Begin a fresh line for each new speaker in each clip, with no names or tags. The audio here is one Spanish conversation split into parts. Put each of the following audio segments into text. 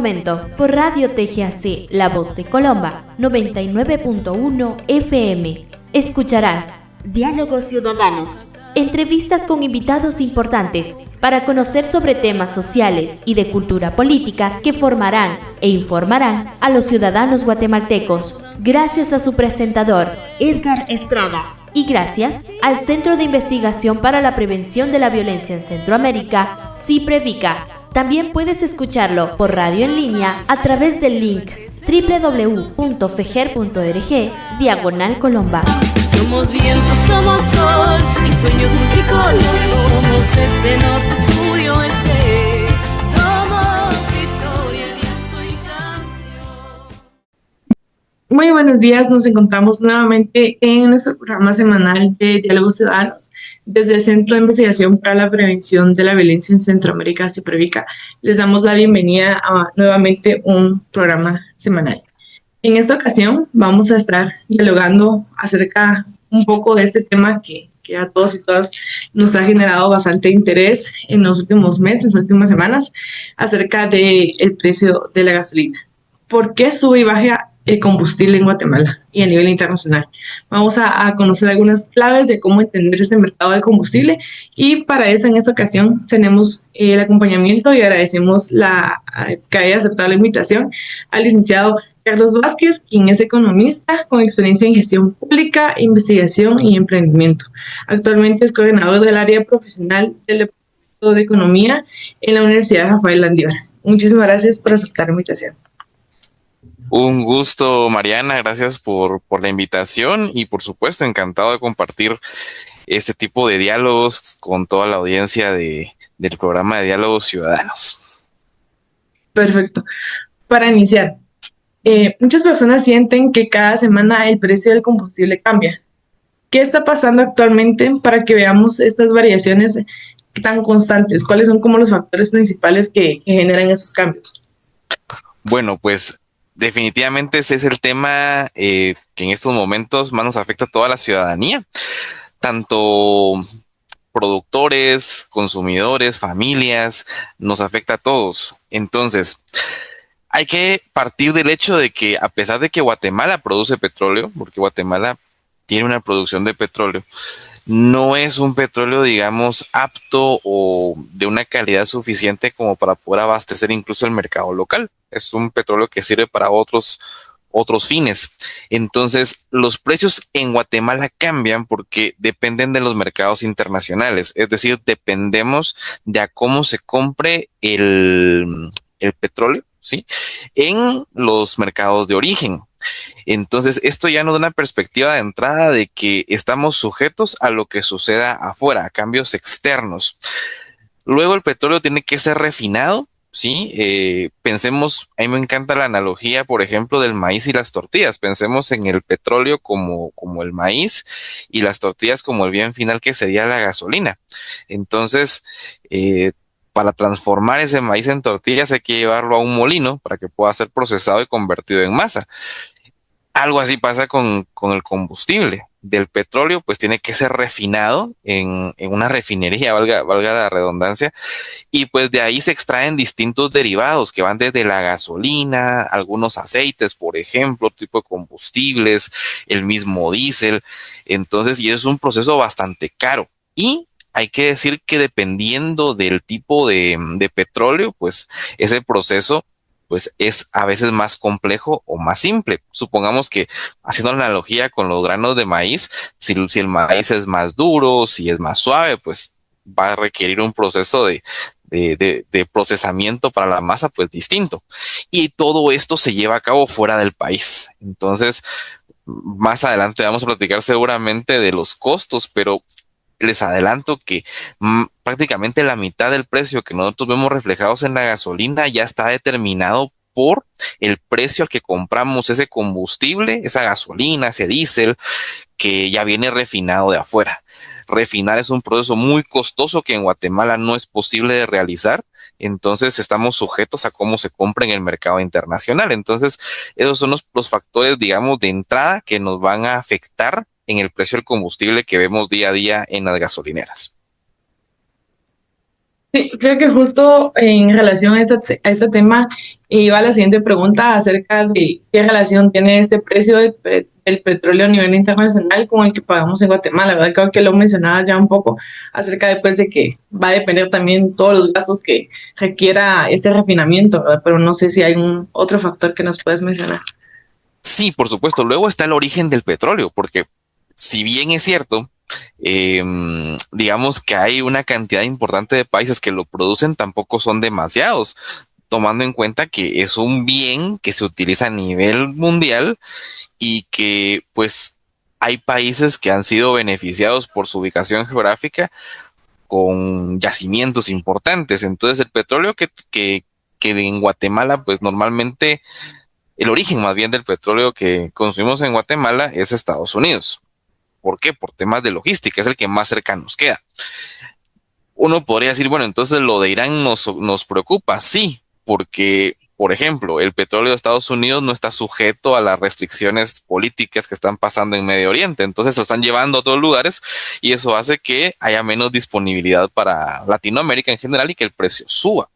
momento por Radio TGAC, La Voz de Colomba, 99.1 FM. Escucharás Diálogos Ciudadanos. Entrevistas con invitados importantes para conocer sobre temas sociales y de cultura política que formarán e informarán a los ciudadanos guatemaltecos. Gracias a su presentador, Edgar Estrada. Y gracias al Centro de Investigación para la Prevención de la Violencia en Centroamérica, CIPREVICA. También puedes escucharlo por radio en línea a través del link www.fejer.org/Colomba.
Somos viento, somos sol y sueños multicolor. Somos este norte, estudio este. Somos historia, lienzo y canción.
Muy buenos días, nos encontramos nuevamente en nuestro programa semanal de Diálogos Ciudadanos desde el Centro de Investigación para la Prevención de la Violencia en Centroamérica, CIPREVICA. Les damos la bienvenida a nuevamente un programa semanal. En esta ocasión vamos a estar dialogando acerca un poco de este tema que a todos y todas nos ha generado bastante interés en los últimos meses, últimas semanas, acerca del precio de la gasolina. ¿Por qué sube y baja el combustible en Guatemala y a nivel internacional? Vamos a conocer algunas claves de cómo entender este mercado del combustible, y para eso en esta ocasión tenemos el acompañamiento y agradecemos que haya aceptado la invitación al licenciado Carlos Vázquez, quien es economista con experiencia en gestión pública, investigación y emprendimiento. Actualmente es coordinador del área profesional del Departamento de Economía en la Universidad Rafael Landívar. Muchísimas gracias por aceptar la invitación.
Un gusto, Mariana, gracias por la invitación y por supuesto encantado de compartir este tipo de diálogos con toda la audiencia del programa de Diálogos Ciudadanos.
Perfecto. Para iniciar, muchas personas sienten que cada semana el precio del combustible cambia. ¿Qué está pasando actualmente para que veamos estas variaciones tan constantes? ¿Cuáles son como los factores principales que generan esos cambios?
Bueno, pues definitivamente ese es el tema que en estos momentos más nos afecta a toda la ciudadanía, tanto productores, consumidores, familias, nos afecta a todos. Entonces, hay que partir del hecho de que a pesar de que Guatemala produce petróleo, porque Guatemala tiene una producción de petróleo, no es un petróleo, digamos, apto o de una calidad suficiente como para poder abastecer incluso el mercado local. Es un petróleo que sirve para otros fines. Entonces, los precios en Guatemala cambian porque dependen de los mercados internacionales. Es decir, dependemos de a cómo se compre el petróleo, ¿sí?, en los mercados de origen. Entonces, esto ya nos da una perspectiva de entrada de que estamos sujetos a lo que suceda afuera, a cambios externos. Luego el petróleo tiene que ser refinado, ¿sí? Pensemos, a mí me encanta la analogía, por ejemplo, del maíz y las tortillas. Pensemos en el petróleo como el maíz y las tortillas como el bien final, que sería la gasolina. Entonces, para transformar ese maíz en tortillas hay que llevarlo a un molino para que pueda ser procesado y convertido en masa. Algo así pasa con el combustible del petróleo, pues tiene que ser refinado en una refinería, valga la redundancia, y pues de ahí se extraen distintos derivados que van desde la gasolina, algunos aceites, por ejemplo, tipo de combustibles, el mismo diésel. Entonces, y es un proceso bastante caro. Y hay que decir que dependiendo del tipo de petróleo, pues ese proceso pues es a veces más complejo o más simple. Supongamos que, haciendo la analogía con los granos de maíz, si el maíz es más duro, si es más suave, pues va a requerir un proceso de procesamiento para la masa pues distinto. Y todo esto se lleva a cabo fuera del país. Entonces, más adelante vamos a platicar seguramente de los costos, pero les adelanto que prácticamente la mitad del precio que nosotros vemos reflejados en la gasolina ya está determinado por el precio al que compramos ese combustible, esa gasolina, ese diésel, que ya viene refinado de afuera. Refinar es un proceso muy costoso que en Guatemala no es posible de realizar. Entonces estamos sujetos a cómo se compra en el mercado internacional. Entonces esos son los factores, digamos, de entrada que nos van a afectar en el precio del combustible que vemos día a día en las gasolineras.
Sí, creo que justo en relación a este tema iba la siguiente pregunta acerca de qué relación tiene este precio del petróleo a nivel internacional con el que pagamos en Guatemala, ¿verdad? Creo que lo mencionaba ya un poco acerca después de que va a depender también todos los gastos que requiera este refinamiento, ¿verdad? Pero no sé si hay un otro factor que nos puedes mencionar.
Sí, por supuesto. Luego está el origen del petróleo, porque si bien es cierto, digamos que hay una cantidad importante de países que lo producen, tampoco son demasiados, tomando en cuenta que es un bien que se utiliza a nivel mundial y que pues hay países que han sido beneficiados por su ubicación geográfica con yacimientos importantes. Entonces el petróleo que en Guatemala pues normalmente el origen más bien del petróleo que consumimos en Guatemala es Estados Unidos. ¿Por qué? Por temas de logística, es el que más cerca nos queda. Uno podría decir, bueno, entonces lo de Irán nos preocupa, sí, porque, por ejemplo, el petróleo de Estados Unidos no está sujeto a las restricciones políticas que están pasando en Medio Oriente, entonces lo están llevando a otros lugares y eso hace que haya menos disponibilidad para Latinoamérica en general y que el precio suba.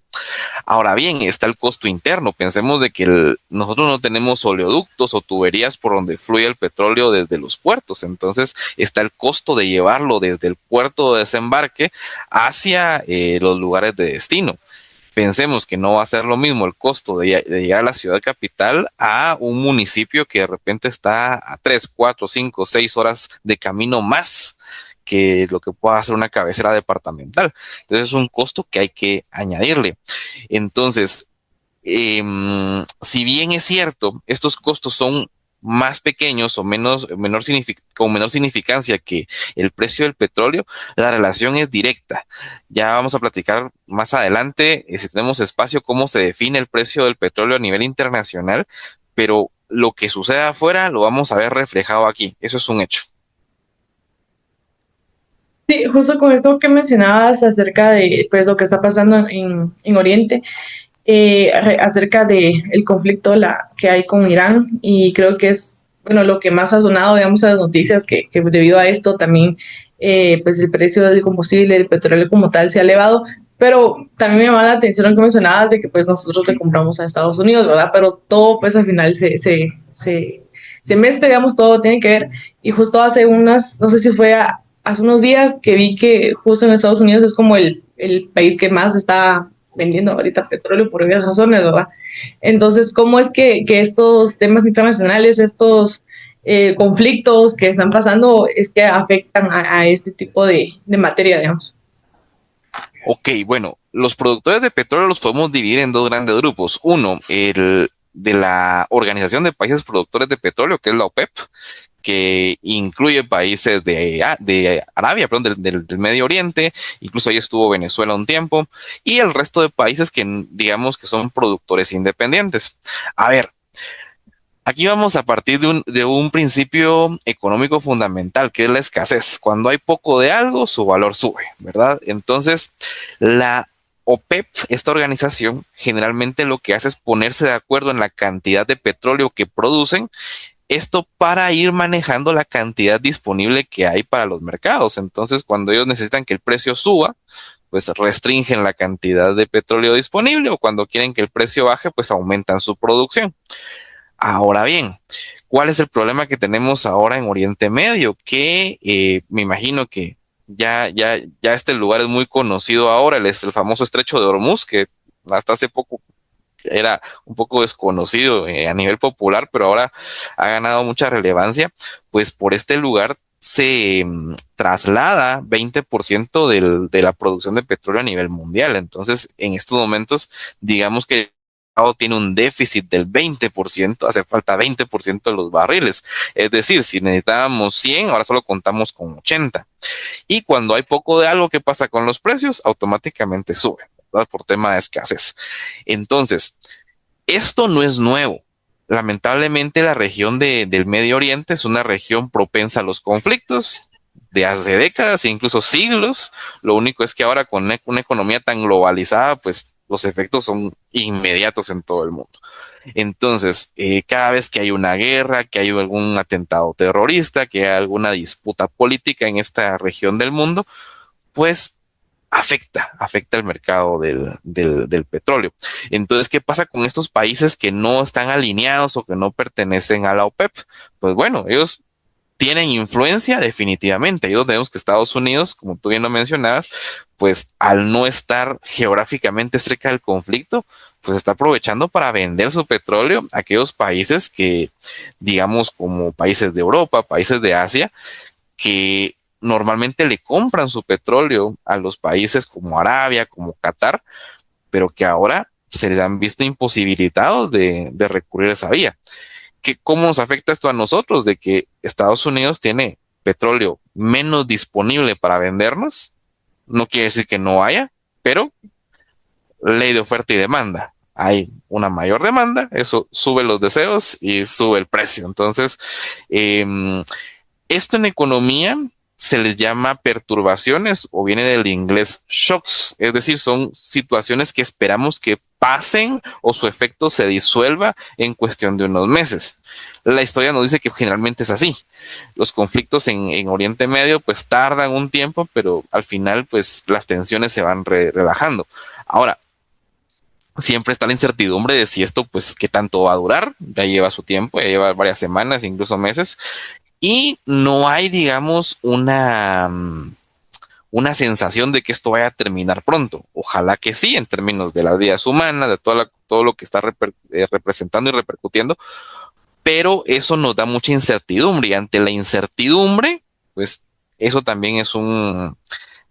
Ahora bien, está el costo interno. Pensemos de que nosotros no tenemos oleoductos o tuberías por donde fluye el petróleo desde los puertos. Entonces está el costo de llevarlo desde el puerto de desembarque hacia los lugares de destino. Pensemos que no va a ser lo mismo el costo de llegar a la ciudad capital a un municipio que de repente está a 3, 4, 5, 6 horas de camino más que lo que pueda hacer una cabecera departamental. Entonces es un costo que hay que añadirle. Entonces, si bien es cierto, estos costos son más pequeños o con menor significancia que el precio del petróleo, la relación es directa. Ya vamos a platicar más adelante, si tenemos espacio, cómo se define el precio del petróleo a nivel internacional, pero lo que sucede afuera lo vamos a ver reflejado aquí. Eso es un hecho.
Sí, justo con esto que mencionabas acerca de pues, lo que está pasando en Oriente, acerca del conflicto que hay con Irán y creo que es bueno lo que más ha sonado digamos a las noticias que debido a esto también pues el precio del combustible, del petróleo como tal se ha elevado, pero también me llama la atención lo que mencionabas de que pues nosotros le compramos a Estados Unidos, ¿verdad? Pero todo pues al final se mezcla, digamos, todo tiene que ver y justo hace no sé si fue hace unos días que vi que justo en Estados Unidos es como el país que más está vendiendo ahorita petróleo por obvias razones, ¿verdad? Entonces, ¿cómo es que estos temas internacionales, estos conflictos que están pasando, es que afectan a este tipo de materia, digamos?
Ok, bueno, los productores de petróleo los podemos dividir en dos grandes grupos. Uno, el de la Organización de Países Productores de Petróleo, que es la OPEP, que incluye países de Arabia, perdón, del Medio Oriente, incluso ahí estuvo Venezuela un tiempo, y el resto de países que digamos que son productores independientes. A ver, aquí vamos a partir de un principio económico fundamental, que es la escasez. Cuando hay poco de algo, su valor sube, ¿verdad? Entonces, la OPEP, esta organización, generalmente lo que hace es ponerse de acuerdo en la cantidad de petróleo que producen, esto para ir manejando la cantidad disponible que hay para los mercados. Entonces, cuando ellos necesitan que el precio suba, pues restringen la cantidad de petróleo disponible o cuando quieren que el precio baje, pues aumentan su producción. Ahora bien, ¿cuál es el problema que tenemos ahora en Oriente Medio? Que me imagino que ya este lugar es muy conocido ahora, es el famoso Estrecho de Hormuz, que hasta hace poco era un poco desconocido a nivel popular, pero ahora ha ganado mucha relevancia, pues por este lugar se traslada 20% de la producción de petróleo a nivel mundial. Entonces, en estos momentos, digamos que el mercado tiene un déficit del 20%, hace falta 20% de los barriles. Es decir, si necesitábamos 100, ahora solo contamos con 80. Y cuando hay poco de algo, ¿qué pasa con los precios? Automáticamente sube, ¿verdad? Por tema de escasez. Entonces, esto no es nuevo. Lamentablemente la región del Medio Oriente es una región propensa a los conflictos de hace décadas e incluso siglos. Lo único es que ahora con una economía tan globalizada, pues los efectos son inmediatos en todo el mundo. Entonces, cada vez que hay una guerra, que hay algún atentado terrorista, que hay alguna disputa política en esta región del mundo, pues afecta el mercado del petróleo. Entonces, ¿qué pasa con estos países que no están alineados o que no pertenecen a la OPEP? Pues bueno, ellos tienen influencia definitivamente. Ahí donde vemos que Estados Unidos, como tú bien lo mencionabas, pues al no estar geográficamente cerca del conflicto, pues está aprovechando para vender su petróleo a aquellos países que, digamos, como países de Europa, países de Asia, que normalmente le compran su petróleo a los países como Arabia, como Qatar, pero que ahora se les han visto imposibilitados de recurrir a esa vía. ¿Cómo nos afecta esto a nosotros? De que Estados Unidos tiene petróleo menos disponible para vendernos. No quiere decir que no haya, pero ley de oferta y demanda. Hay una mayor demanda, eso sube los deseos y sube el precio. Entonces, esto en economía se les llama perturbaciones o viene del inglés shocks, es decir, son situaciones que esperamos que pasen o su efecto se disuelva en cuestión de unos meses. La historia nos dice que generalmente es así. Los conflictos en Oriente Medio pues tardan un tiempo, pero al final pues las tensiones se van relajando. Ahora, siempre está la incertidumbre de si esto pues qué tanto va a durar, ya lleva su tiempo, ya lleva varias semanas, incluso meses, y no hay, digamos, una sensación de que esto vaya a terminar pronto. Ojalá que sí, en términos de las vidas humanas, de todo lo que está representando y repercutiendo, pero eso nos da mucha incertidumbre y ante la incertidumbre, pues eso también es un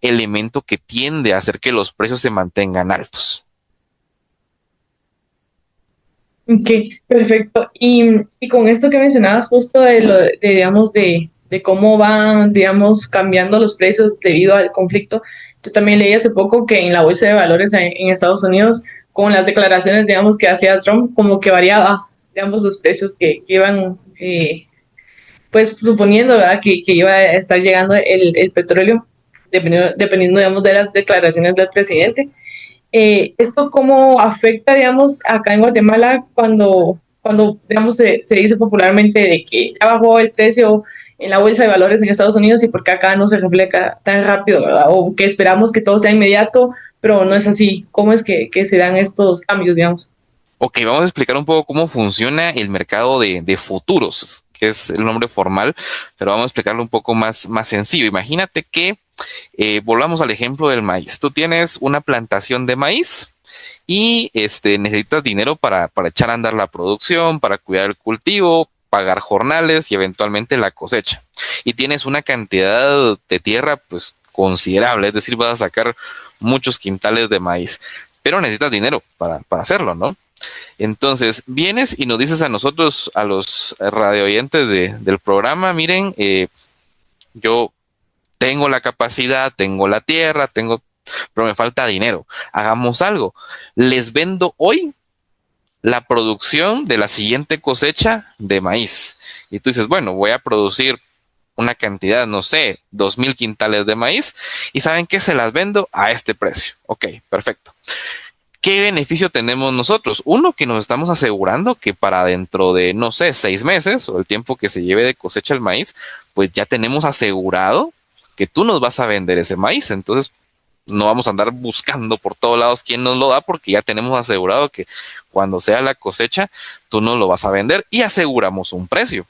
elemento que tiende a hacer que los precios se mantengan altos.
Ok, perfecto. Y con esto que mencionabas justo digamos, de cómo van, digamos, cambiando los precios debido al conflicto, yo también leí hace poco que en la bolsa de valores en Estados Unidos, con las declaraciones, digamos, que hacía Trump, como que variaba, digamos, los precios que iban, pues, suponiendo, ¿verdad?, que iba a estar llegando el petróleo, dependiendo, digamos, de las declaraciones del presidente. ¿Esto cómo afecta, digamos, acá en Guatemala cuando digamos, se dice popularmente de que ya bajó el precio en la bolsa de valores en Estados Unidos y porque acá no se refleja tan rápido, ¿verdad? O que esperamos que todo sea inmediato, pero no es así. ¿Cómo es que se dan estos cambios, digamos?
Ok, vamos a explicar un poco cómo funciona el mercado de futuros, que es el nombre formal, pero vamos a explicarlo un poco más sencillo. Imagínate que volvamos al ejemplo del maíz. Tú tienes una plantación de maíz y necesitas dinero para echar a andar la producción, para cuidar el cultivo, pagar jornales y eventualmente la cosecha. Y tienes una cantidad de tierra pues considerable, es decir, vas a sacar muchos quintales de maíz, pero necesitas dinero para hacerlo, ¿no? Entonces, vienes y nos dices a nosotros, a los radio oyentes del programa, miren, yo tengo la capacidad, tengo la tierra, pero me falta dinero. Hagamos algo. Les vendo hoy la producción de la siguiente cosecha de maíz. Y tú dices, bueno, voy a producir una cantidad, no sé, 2,000 quintales de maíz y saben que se las vendo a este precio. Ok, perfecto. ¿Qué beneficio tenemos nosotros? Uno, que nos estamos asegurando que para dentro de, no sé, 6 meses o el tiempo que se lleve de cosecha el maíz, pues ya tenemos asegurado que tú nos vas a vender ese maíz. Entonces, no vamos a andar buscando por todos lados quién nos lo da porque ya tenemos asegurado que cuando sea la cosecha, tú nos lo vas a vender y aseguramos un precio.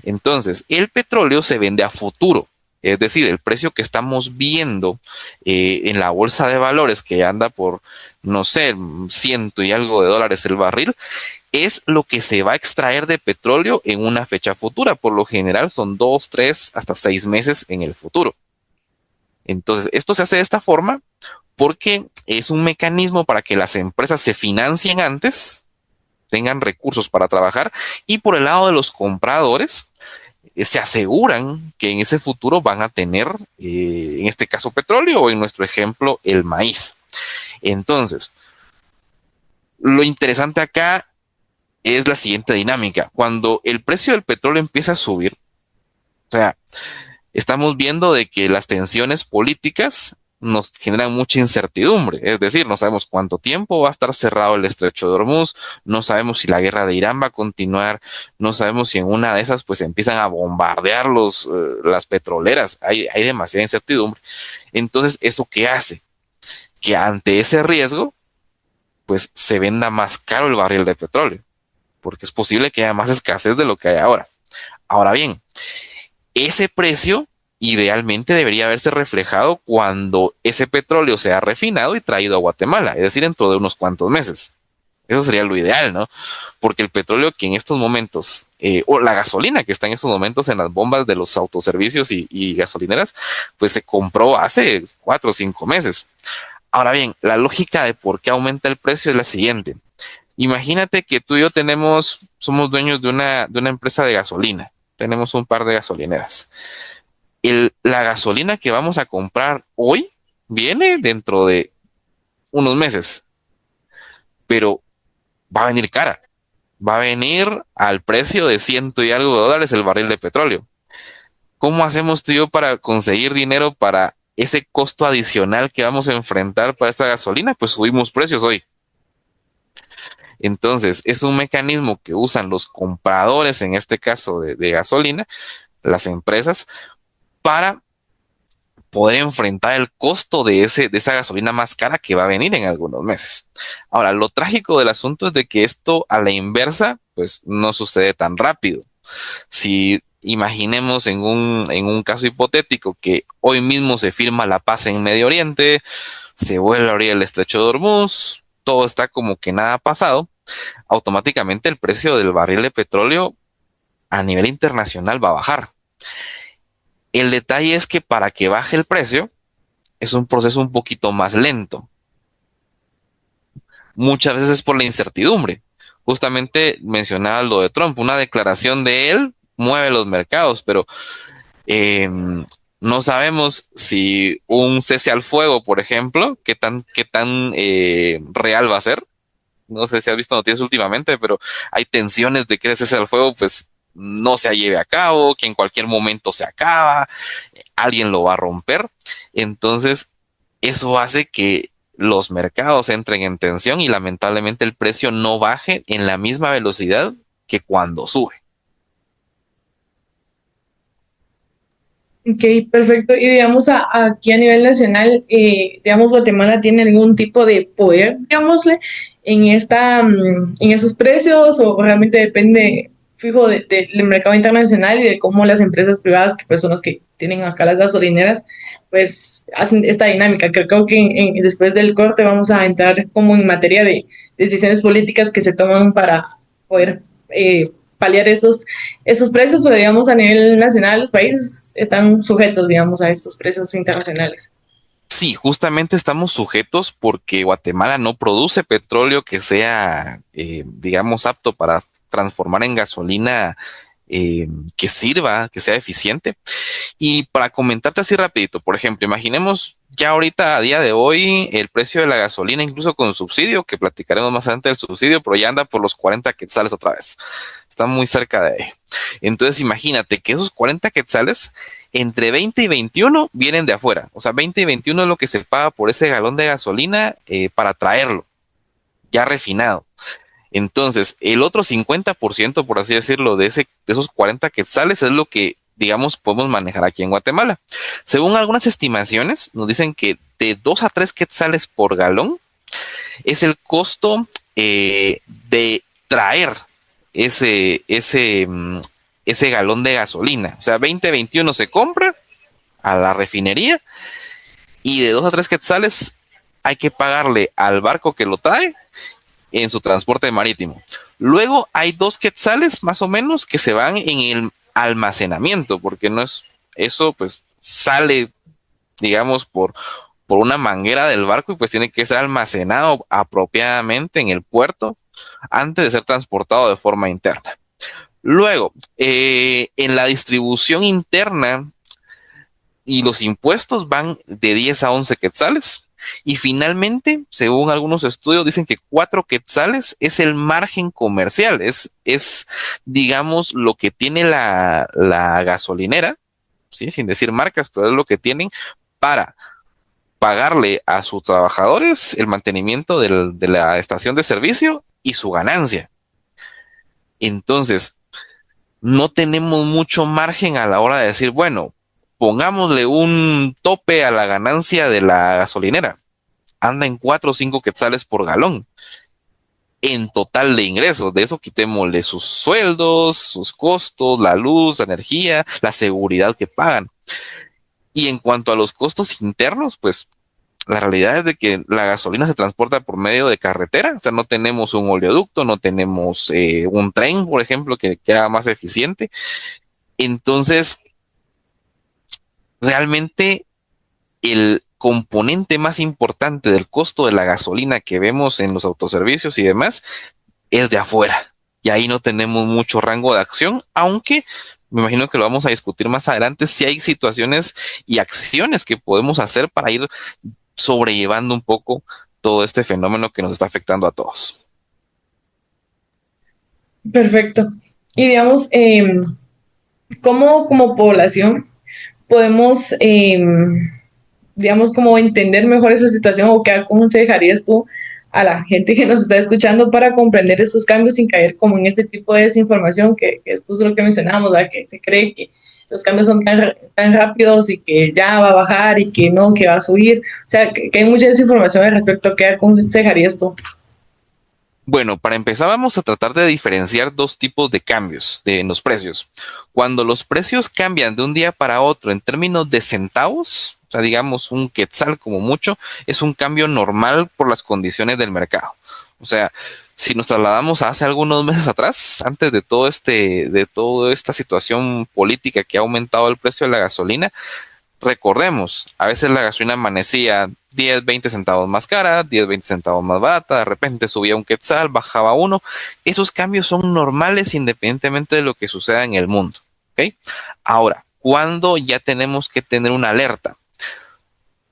Entonces, el petróleo se vende a futuro. Es decir, el precio que estamos viendo en la bolsa de valores que anda por, no sé, ciento y algo de dólares el barril, es lo que se va a extraer de petróleo en una fecha futura. Por lo general son 2, 3, hasta 6 meses en el futuro. Entonces, esto se hace de esta forma porque es un mecanismo para que las empresas se financien antes, tengan recursos para trabajar, y por el lado de los compradores, se aseguran que en ese futuro van a tener, en este caso, petróleo o en nuestro ejemplo, el maíz. Entonces, lo interesante acá es la siguiente dinámica. Cuando el precio del petróleo empieza a subir, o sea, estamos viendo de que las tensiones políticas nos generan mucha incertidumbre. Es decir, no sabemos cuánto tiempo va a estar cerrado el estrecho de Hormuz, no sabemos si la guerra de Irán va a continuar, no sabemos si en una de esas pues empiezan a bombardear las petroleras. Hay demasiada incertidumbre. Entonces, ¿eso qué hace? Que ante ese riesgo, pues se venda más caro el barril de petróleo, porque es posible que haya más escasez de lo que hay ahora. Ahora bien, ese precio idealmente debería haberse reflejado cuando ese petróleo sea refinado y traído a Guatemala, es decir, dentro de unos cuantos meses. Eso sería lo ideal, ¿no? Porque el petróleo que en estos momentos, o la gasolina que está en estos momentos en las bombas de los autoservicios y gasolineras, pues se compró hace 4 o 5 meses. Ahora bien, la lógica de por qué aumenta el precio es la siguiente. Imagínate que tú y yo somos dueños de una empresa de gasolina. Tenemos un par de gasolineras. La gasolina que vamos a comprar hoy viene dentro de unos meses, pero va a venir cara. Va a venir al precio de ciento y algo de dólares el barril de petróleo. ¿Cómo hacemos tú y yo para conseguir dinero para ese costo adicional que vamos a enfrentar para esta gasolina? Pues subimos precios hoy. Entonces, es un mecanismo que usan los compradores, en este caso de gasolina, las empresas, para poder enfrentar el costo de esa gasolina más cara que va a venir en algunos meses. Ahora, lo trágico del asunto es de que esto a la inversa, pues no sucede tan rápido. Si imaginemos en un caso hipotético que hoy mismo se firma la paz en Medio Oriente, se vuelve a abrir el estrecho de Hormuz, todo está como que nada ha pasado, automáticamente el precio del barril de petróleo a nivel internacional va a bajar. El detalle es que para que baje el precio es un proceso un poquito más lento. Muchas veces es por la incertidumbre. Justamente mencionaba lo de Trump, una declaración de él mueve los mercados, pero eh, no sabemos si un cese al fuego, por ejemplo, qué tan real va a ser. No sé si has visto noticias últimamente, pero hay tensiones de que ese cese al fuego pues no se lleve a cabo, que en cualquier momento se acaba, alguien lo va a romper. Entonces, eso hace que los mercados entren en tensión y lamentablemente el precio no baje en la misma velocidad que cuando sube.
Ok, perfecto. Y digamos, aquí a nivel nacional, digamos, Guatemala tiene algún tipo de poder, digámosle, en esos precios, o realmente depende fijo del mercado internacional y de cómo las empresas privadas, que pues son las que tienen acá las gasolineras, pues hacen esta dinámica. Creo que después del corte vamos a entrar como en materia de decisiones políticas que se toman para poder paliar estos precios, pero digamos a nivel nacional los países están sujetos, digamos, a estos precios internacionales.
Sí, justamente estamos sujetos porque Guatemala no produce petróleo que sea, digamos, apto para transformar en gasolina que sirva, que sea eficiente. Y para comentarte así rapidito, por ejemplo, imaginemos ya ahorita a día de hoy el precio de la gasolina, incluso con subsidio, que platicaremos más adelante del subsidio, pero ya anda por los 40 quetzales otra vez. Está muy cerca de ahí. Entonces imagínate que esos 40 quetzales entre 20 y 21 vienen de afuera. O sea, 20 y 21 es lo que se paga por ese galón de gasolina para traerlo ya refinado. Entonces, el otro 50%, por así decirlo, de esos 40 quetzales es lo que, digamos, podemos manejar aquí en Guatemala. Según algunas estimaciones, nos dicen que de 2 a 3 quetzales por galón es el costo de traer ese galón de gasolina. O sea, 20-21 se compra a la refinería y de 2 a 3 quetzales hay que pagarle al barco que lo trae en su transporte marítimo. Luego hay 2 quetzales más o menos que se van en el almacenamiento, porque no es eso, pues sale, digamos, por una manguera del barco y pues tiene que ser almacenado apropiadamente en el puerto antes de ser transportado de forma interna. Luego, en la distribución interna y los impuestos van de 10 a 11 quetzales. Y finalmente, según algunos estudios, dicen que 4 quetzales es el margen comercial, es digamos, lo que tiene la gasolinera, ¿sí? Sin decir marcas, pero es lo que tienen para pagarle a sus trabajadores el mantenimiento de la estación de servicio y su ganancia. Entonces, no tenemos mucho margen a la hora de decir, bueno, pongámosle un tope a la ganancia de la gasolinera. Anda en 4 o 5 quetzales por galón en total de ingresos. De eso quitémosle sus sueldos, sus costos, la luz, la energía, la seguridad que pagan. Y en cuanto a los costos internos, pues la realidad es de que la gasolina se transporta por medio de carretera, o sea, no tenemos un oleoducto, no tenemos un tren, por ejemplo, que haga más eficiente. Entonces, realmente el componente más importante del costo de la gasolina que vemos en los autoservicios y demás es de afuera. Y ahí no tenemos mucho rango de acción, aunque me imagino que lo vamos a discutir más adelante, si hay situaciones y acciones que podemos hacer para ir sobrellevando un poco todo este fenómeno que nos está afectando a todos.
Perfecto. Y digamos, ¿cómo como población podemos, digamos, como entender mejor esa situación o qué aconsejarías tú a la gente que nos está escuchando para comprender estos cambios sin caer como en este tipo de desinformación que es justo lo que mencionamos, ¿verdad? Que se cree que los cambios son tan rápidos y que ya va a bajar y que no, que va a subir? O sea, que hay mucha desinformación al respecto. ¿Qué aconsejarías tú?
Bueno, para empezar vamos a tratar de diferenciar dos tipos de cambios en los precios. Cuando los precios cambian de un día para otro en términos de centavos, o sea, digamos un quetzal como mucho, es un cambio normal por las condiciones del mercado. O sea, si nos trasladamos a hace algunos meses atrás, antes de toda esta situación política que ha aumentado el precio de la gasolina, recordemos, a veces la gasolina amanecía 10, 20 centavos más cara, 10, 20 centavos más barata, de repente subía un quetzal, bajaba uno. Esos cambios son normales independientemente de lo que suceda en el mundo. ¿Okay? Ahora, ¿cuándo ya tenemos que tener una alerta?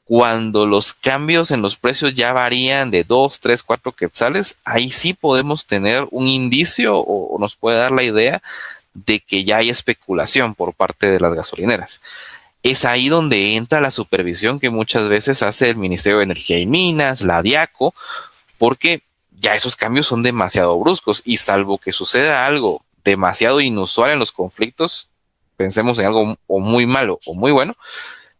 Cuando los cambios en los precios ya varían de 2, 3, 4 quetzales, ahí sí podemos tener un indicio o nos puede dar la idea de que ya hay especulación por parte de las gasolineras. Es ahí donde entra la supervisión que muchas veces hace el Ministerio de Energía y Minas, la DIACO, porque ya esos cambios son demasiado bruscos y salvo que suceda algo demasiado inusual en los conflictos, pensemos en algo o muy malo o muy bueno,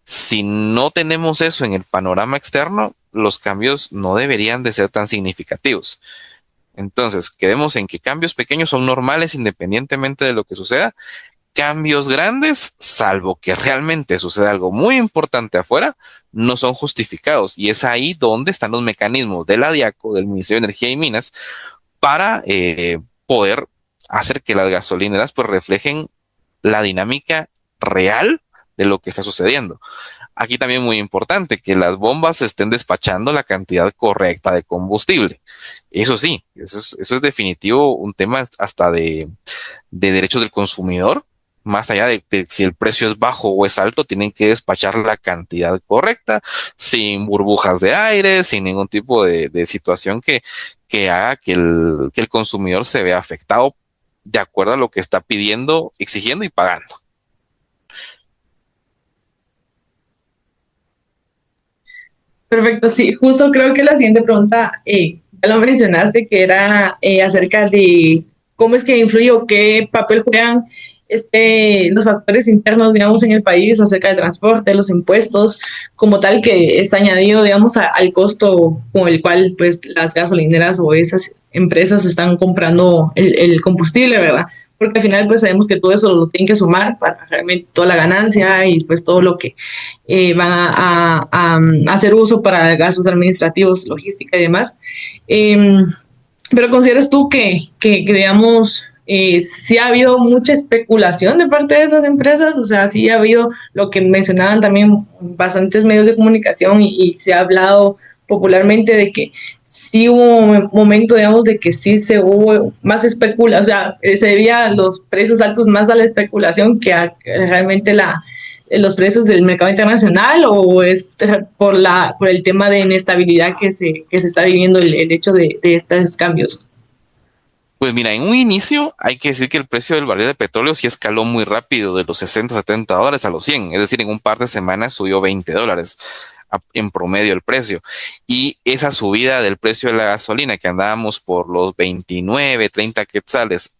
si no tenemos eso en el panorama externo, los cambios no deberían de ser tan significativos. Entonces, quedemos en que cambios pequeños son normales independientemente de lo que suceda. Cambios grandes, salvo que realmente suceda algo muy importante afuera, no son justificados. Y es ahí donde están los mecanismos de la DIACO, del Ministerio de Energía y Minas, para poder hacer que las gasolineras pues reflejen la dinámica real de lo que está sucediendo. Aquí también muy importante que las bombas estén despachando la cantidad correcta de combustible. Eso sí, eso es definitivo un tema hasta de derechos del consumidor. Más allá de si el precio es bajo o es alto, tienen que despachar la cantidad correcta, sin burbujas de aire, sin ningún tipo de situación que haga que el consumidor se vea afectado de acuerdo a lo que está pidiendo, exigiendo y pagando.
Perfecto, sí, justo creo que la siguiente pregunta, ya lo mencionaste, que era acerca de cómo es que influye o qué papel juegan los factores internos, digamos, en el país acerca del transporte, los impuestos, como tal, que está añadido, digamos, al costo con el cual, pues, las gasolineras o esas empresas están comprando el combustible, ¿verdad? Porque al final, pues, sabemos que todo eso lo tienen que sumar para realmente toda la ganancia y, pues, todo lo que van a hacer uso para gastos administrativos, logística y demás. Pero ¿consideras tú que digamos, sí ha habido mucha especulación de parte de esas empresas? O sea, sí ha habido lo que mencionaban también bastantes medios de comunicación y se ha hablado popularmente de que sí hubo un momento, digamos, de que sí se hubo más especulación, o sea, se debía los precios altos más a la especulación que a realmente los precios del mercado internacional, o es por el tema de inestabilidad que se está viviendo el hecho de estos cambios.
Pues mira, en un inicio hay que decir que el precio del barril de petróleo sí escaló muy rápido de los 60, $70 a los 100, es decir, en un par de semanas subió $20. en promedio el precio. Y esa subida del precio de la gasolina, que andábamos por los 29, 30 quetzales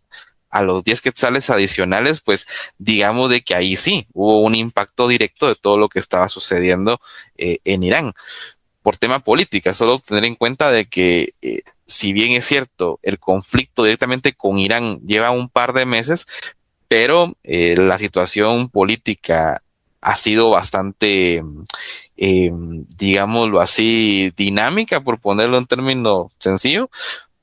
a los 10 quetzales adicionales, pues digamos de que ahí sí hubo un impacto directo de todo lo que estaba sucediendo en Irán. Por tema política, solo tener en cuenta de que si bien es cierto, el conflicto directamente con Irán lleva un par de meses, pero la situación política ha sido bastante, digámoslo así, dinámica, por ponerlo en término sencillo.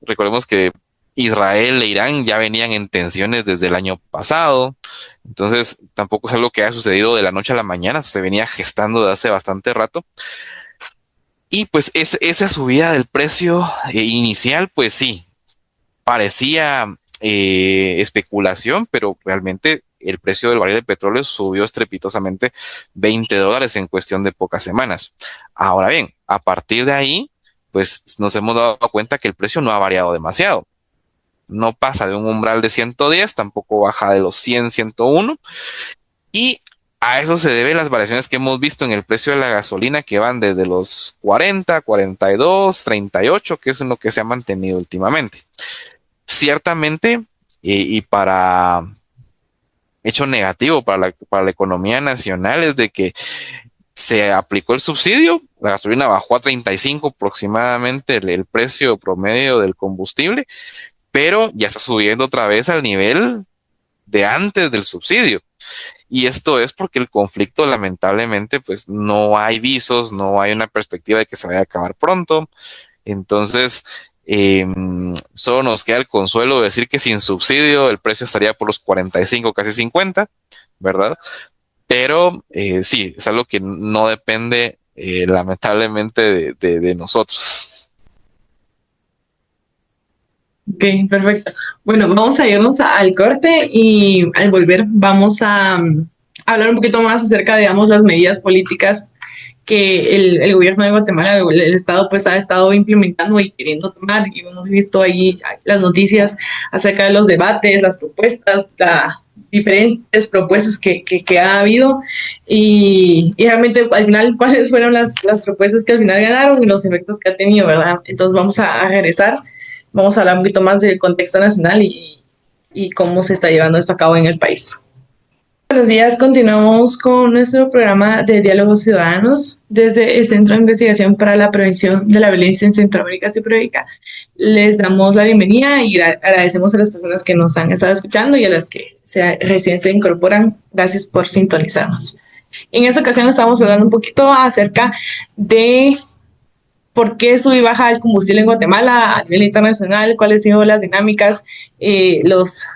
Recordemos que Israel e Irán ya venían en tensiones desde el año pasado, entonces tampoco es algo que haya sucedido de la noche a la mañana, se venía gestando desde hace bastante rato. Y pues esa subida del precio inicial, pues sí, parecía especulación, pero realmente el precio del barril de petróleo subió estrepitosamente $20 en cuestión de pocas semanas. Ahora bien, a partir de ahí, pues nos hemos dado cuenta que el precio no ha variado demasiado. No pasa de un umbral de 110, tampoco baja de los 100, 101. Y a eso se deben las variaciones que hemos visto en el precio de la gasolina, que van desde los 40, 42, 38, que es en lo que se ha mantenido últimamente. Ciertamente, y para hecho negativo para la economía nacional, es de que se aplicó el subsidio, la gasolina bajó a 35 aproximadamente el precio promedio del combustible, pero ya está subiendo otra vez al nivel de antes del subsidio. Y esto es porque el conflicto, lamentablemente, pues no hay visos, no hay una perspectiva de que se vaya a acabar pronto. Entonces, solo nos queda el consuelo de decir que sin subsidio el precio estaría por los 45, casi 50, ¿verdad? Pero sí, es algo que no depende lamentablemente de nosotros.
Ok, perfecto. Bueno, vamos a irnos al corte y al volver vamos a hablar un poquito más acerca, digamos, las medidas políticas que el gobierno de Guatemala, el Estado, pues ha estado implementando y queriendo tomar. Y hemos visto ahí las noticias acerca de los debates, las propuestas, las diferentes propuestas que ha habido y realmente al final cuáles fueron las propuestas que al final ganaron y los efectos que ha tenido, ¿verdad? Entonces vamos a regresar, vamos a hablar un poquito más del contexto nacional y cómo se está llevando esto a cabo en el país. Buenos días, continuamos con nuestro programa de Diálogos Ciudadanos desde el Centro de Investigación para la Prevención de la Violencia en Centroamérica y Centroamérica. Les damos la bienvenida y agradecemos a las personas que nos han estado escuchando y a las que recién se incorporan. Gracias por sintonizarnos. En esta ocasión estamos hablando un poquito acerca de por qué sube y baja el combustible en Guatemala a nivel internacional, cuáles han sido las dinámicas, los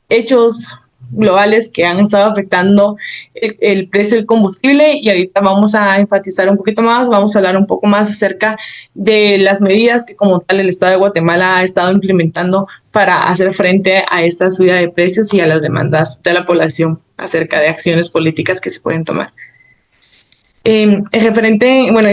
hechos globales que han estado afectando el precio del combustible, y ahorita vamos a enfatizar un poquito más, vamos a hablar un poco más acerca de las medidas que como tal el Estado de Guatemala ha estado implementando para hacer frente a esta subida de precios y a las demandas de la población acerca de acciones políticas que se pueden tomar. En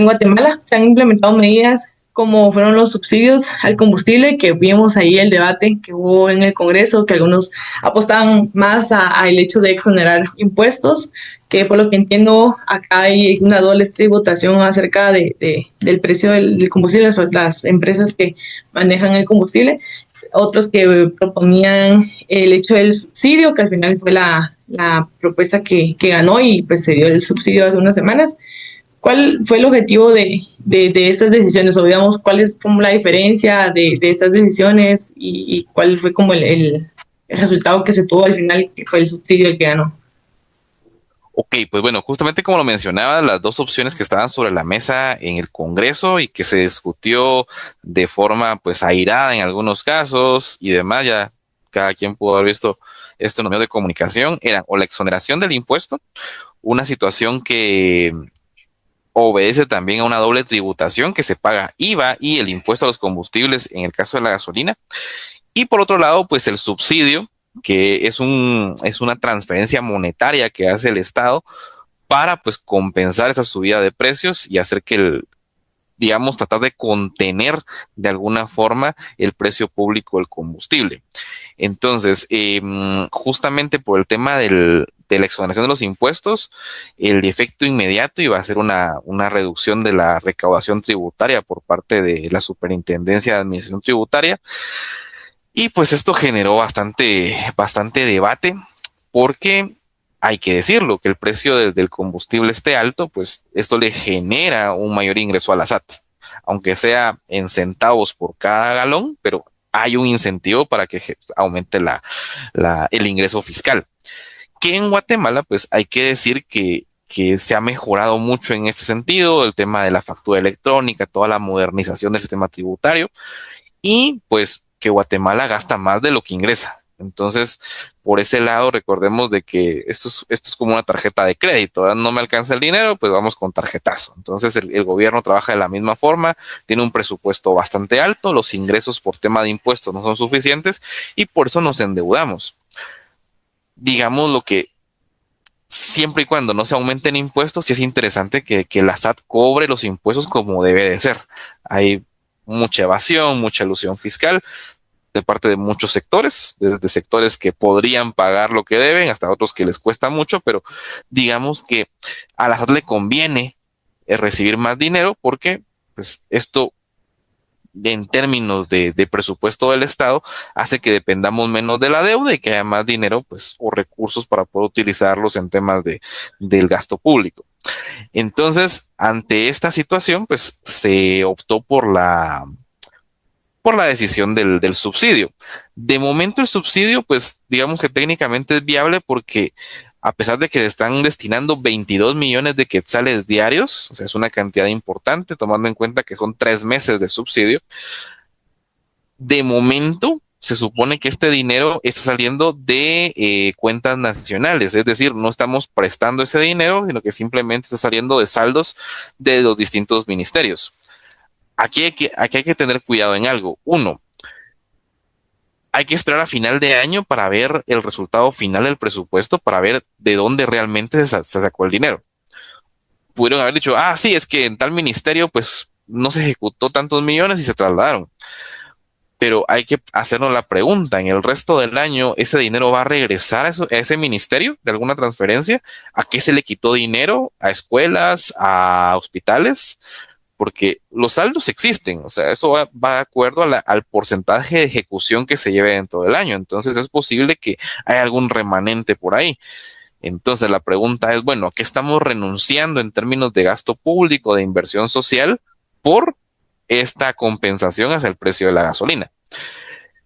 Guatemala se han implementado medidas como fueron los subsidios al combustible, que vimos ahí el debate que hubo en el Congreso, que algunos apostaban más al hecho de exonerar impuestos, que por lo que entiendo acá hay una doble tributación acerca del precio del combustible, las empresas que manejan el combustible, otros que proponían el hecho del subsidio, que al final fue la propuesta que ganó y pues se dio el subsidio hace unas semanas. ¿Cuál fue el objetivo de estas decisiones? O digamos, ¿cuál es como la diferencia de estas decisiones y cuál fue como el resultado que se tuvo al final, que fue el subsidio el que ganó?
Ok, pues bueno, justamente como lo mencionaba, las dos opciones que estaban sobre la mesa en el Congreso y que se discutió de forma pues airada en algunos casos y demás, ya cada quien pudo haber visto esto en los medios de comunicación, eran o la exoneración del impuesto, una situación que obedece también a una doble tributación que se paga IVA y el impuesto a los combustibles en el caso de la gasolina. Y por otro lado, pues el subsidio, que es una transferencia monetaria que hace el Estado para pues compensar esa subida de precios y hacer que digamos, tratar de contener de alguna forma el precio público del combustible. Entonces, justamente por el tema del de la exoneración de los impuestos, el efecto inmediato iba a ser una reducción de la recaudación tributaria por parte de la Superintendencia de Administración Tributaria. Y pues esto generó bastante debate, porque hay que decirlo, que el precio del combustible esté alto, pues esto le genera un mayor ingreso a la SAT, aunque sea en centavos por cada galón, pero hay un incentivo para que aumente el ingreso fiscal. Que en Guatemala, pues hay que decir que se ha mejorado mucho en ese sentido, el tema de la factura electrónica, toda la modernización del sistema tributario, y pues que Guatemala gasta más de lo que ingresa. Entonces, por ese lado, recordemos de que esto es como una tarjeta de crédito, ¿verdad? No me alcanza el dinero, pues vamos con tarjetazo. Entonces, el gobierno trabaja de la misma forma, tiene un presupuesto bastante alto, los ingresos por tema de impuestos no son suficientes y por eso nos endeudamos. Digamos lo que siempre y cuando no se aumenten impuestos, sí es interesante que la SAT cobre los impuestos como debe de ser. Hay mucha evasión, mucha elusión fiscal de parte de muchos sectores, desde sectores que podrían pagar lo que deben hasta otros que les cuesta mucho, pero digamos que a la SAT le conviene recibir más dinero porque pues esto en términos de presupuesto del Estado hace que dependamos menos de la deuda y que haya más dinero pues o recursos para poder utilizarlos en temas del gasto público. Entonces, ante esta situación, pues se optó por la decisión del subsidio. De momento el subsidio, pues digamos que técnicamente es viable porque a pesar de que le están destinando 22 millones de quetzales diarios, o sea, es una cantidad importante, tomando en cuenta que son 3 meses de subsidio, de momento se supone que este dinero está saliendo de cuentas nacionales, es decir, no estamos prestando ese dinero, sino que simplemente está saliendo de saldos de los distintos ministerios. Aquí hay que tener cuidado en algo. Uno, hay que esperar a final de año para ver el resultado final del presupuesto, para ver de dónde realmente se sacó el dinero. Pudieron haber dicho, sí, es que en tal ministerio pues no se ejecutó tantos millones y se trasladaron. Pero hay que hacernos la pregunta, ¿en el resto del año ese dinero va a regresar a ese ministerio de alguna transferencia? ¿A qué se le quitó dinero? ¿A escuelas? ¿A hospitales? Porque los saldos existen, o sea, eso va de acuerdo al porcentaje de ejecución que se lleve dentro del año. Entonces es posible que haya algún remanente por ahí. Entonces la pregunta es, bueno, ¿a qué estamos renunciando en términos de gasto público, de inversión social, por esta compensación hacia el precio de la gasolina?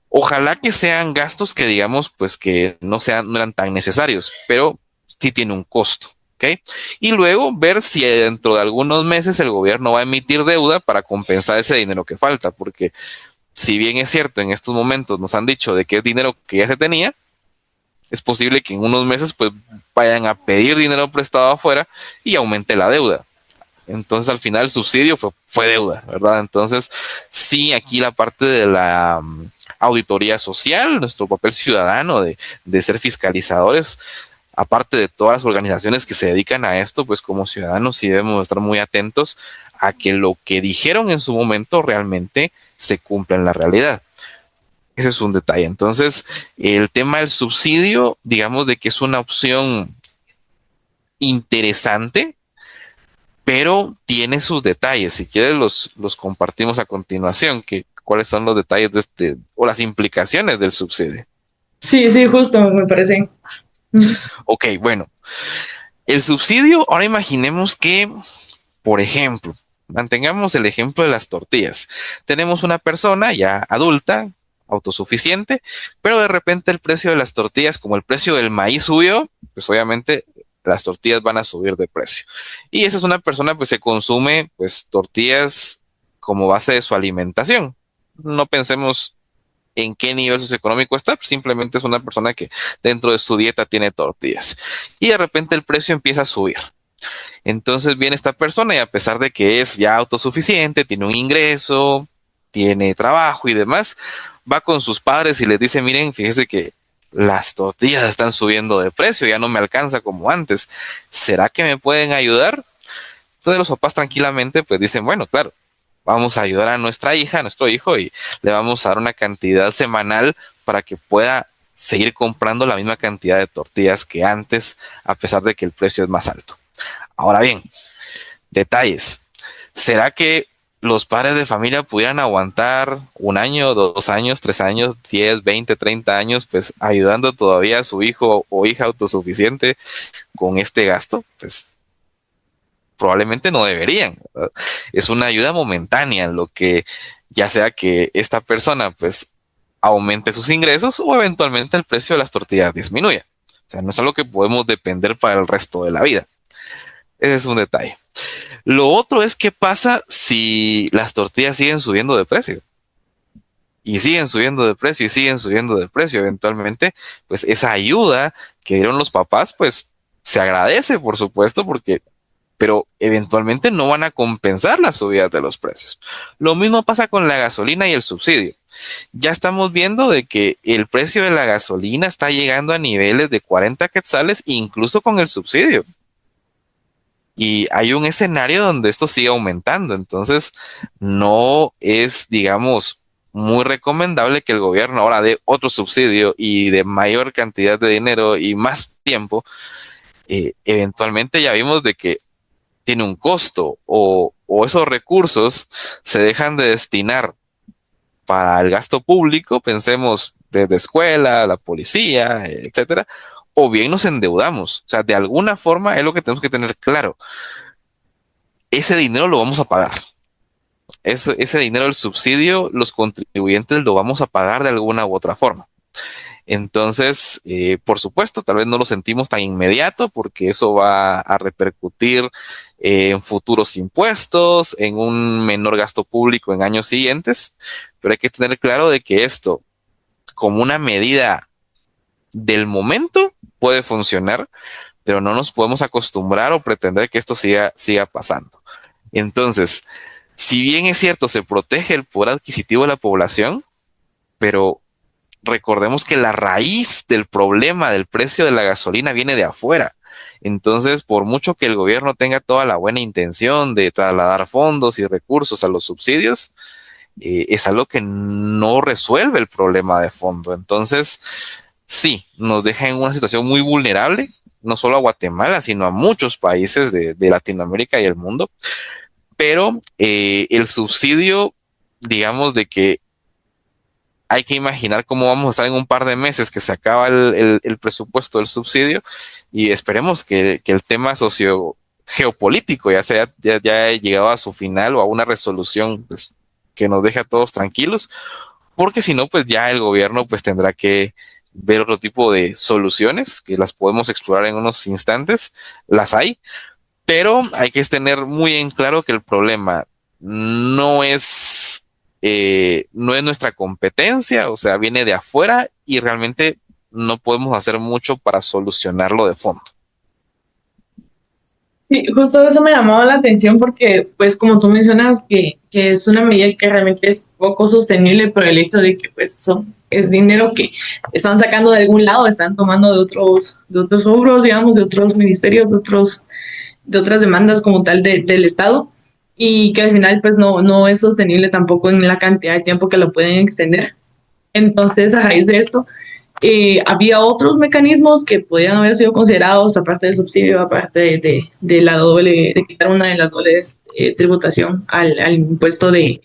Ojalá que sean gastos que digamos, pues que no eran tan necesarios, pero sí tiene un costo. ¿Okay? Y luego ver si dentro de algunos meses el gobierno va a emitir deuda para compensar ese dinero que falta, porque si bien es cierto, en estos momentos nos han dicho de que es dinero que ya se tenía, es posible que en unos meses pues vayan a pedir dinero prestado afuera y aumente la deuda. Entonces al final el subsidio fue deuda, ¿verdad? Entonces sí, aquí la parte de la auditoría social, nuestro papel ciudadano de ser fiscalizadores, aparte de todas las organizaciones que se dedican a esto, pues como ciudadanos sí debemos estar muy atentos a que lo que dijeron en su momento realmente se cumpla en la realidad. Ese es un detalle. Entonces, el tema del subsidio, digamos de que es una opción interesante, pero tiene sus detalles. Si quieres los compartimos a continuación, cuáles son los detalles o las implicaciones del subsidio.
Sí, justo, me parece.
Ok, bueno. El subsidio, ahora imaginemos que, por ejemplo, mantengamos el ejemplo de las tortillas. Tenemos una persona ya adulta, autosuficiente, pero de repente el precio de las tortillas, como el precio del maíz subió, pues obviamente las tortillas van a subir de precio. Y esa es una persona pues que consume pues tortillas como base de su alimentación. No pensemos en qué nivel socioeconómico está, pues simplemente es una persona que dentro de su dieta tiene tortillas. Y de repente el precio empieza a subir. Entonces viene esta persona y a pesar de que es ya autosuficiente, tiene un ingreso, tiene trabajo y demás, va con sus padres y les dice, miren, fíjese que las tortillas están subiendo de precio, ya no me alcanza como antes. ¿Será que me pueden ayudar? Entonces los papás tranquilamente pues dicen, bueno, claro, vamos a ayudar a nuestra hija, a nuestro hijo y le vamos a dar una cantidad semanal para que pueda seguir comprando la misma cantidad de tortillas que antes, a pesar de que el precio es más alto. Ahora bien, detalles. ¿Será que los padres de familia pudieran aguantar 1 año, 2 años, 3 años, 10, 20, 30 años, pues ayudando todavía a su hijo o hija autosuficiente con este gasto? Pues probablemente no deberían, ¿verdad? Es una ayuda momentánea, en lo que ya sea que esta persona pues aumente sus ingresos o eventualmente el precio de las tortillas disminuya. O sea, no es algo que podemos depender para el resto de la vida. Ese es un detalle. Lo otro es qué pasa si las tortillas siguen subiendo de precio. Y siguen subiendo de precio y siguen subiendo de precio. Eventualmente, pues esa ayuda que dieron los papás, pues se agradece, por supuesto, pero eventualmente no van a compensar las subidas de los precios. Lo mismo pasa con la gasolina y el subsidio. Ya estamos viendo de que el precio de la gasolina está llegando a niveles de 40 quetzales, incluso con el subsidio. Y hay un escenario donde esto sigue aumentando. Entonces, no es, digamos, muy recomendable que el gobierno ahora dé otro subsidio y de mayor cantidad de dinero y más tiempo. Eventualmente ya vimos de que tiene un costo o esos recursos se dejan de destinar para el gasto público, pensemos desde escuela, la policía, etcétera, o bien nos endeudamos. O sea, de alguna forma es lo que tenemos que tener claro. Ese dinero lo vamos a pagar. Ese dinero del subsidio, los contribuyentes lo vamos a pagar de alguna u otra forma. Entonces, por supuesto, tal vez no lo sentimos tan inmediato porque eso va a repercutir en futuros impuestos, en un menor gasto público en años siguientes, pero hay que tener claro de que esto, como una medida del momento, puede funcionar, pero no nos podemos acostumbrar o pretender que esto siga pasando. Entonces, si bien es cierto, se protege el poder adquisitivo de la población, pero recordemos que la raíz del problema del precio de la gasolina viene de afuera. Entonces, por mucho que el gobierno tenga toda la buena intención de trasladar fondos y recursos a los subsidios, es algo que no resuelve el problema de fondo. Entonces, sí, nos deja en una situación muy vulnerable, no solo a Guatemala, sino a muchos países de Latinoamérica y el mundo. Pero el subsidio, digamos, de que hay que imaginar cómo vamos a estar en un par de meses que se acaba el presupuesto del subsidio y esperemos que el tema geopolítico ya haya llegado a su final o a una resolución pues, que nos deje a todos tranquilos, porque si no, pues ya el gobierno pues tendrá que ver otro tipo de soluciones que las podemos explorar en unos instantes, las hay, pero hay que tener muy en claro que el problema no es nuestra competencia, o sea, viene de afuera y realmente no podemos hacer mucho para solucionarlo de fondo.
Sí, justo eso me llamaba la atención porque, pues, como tú mencionas, que es una medida que realmente es poco sostenible por el hecho de que, pues, es dinero que están sacando de algún lado, están tomando de otros rubros, digamos, de otros ministerios, de otras demandas como tal del Estado, y que al final, pues, no es sostenible tampoco en la cantidad de tiempo que lo pueden extender. Entonces, a raíz de esto, había otros mecanismos que podían haber sido considerados, aparte del subsidio, aparte de la de quitar una de las dobles tributación al impuesto de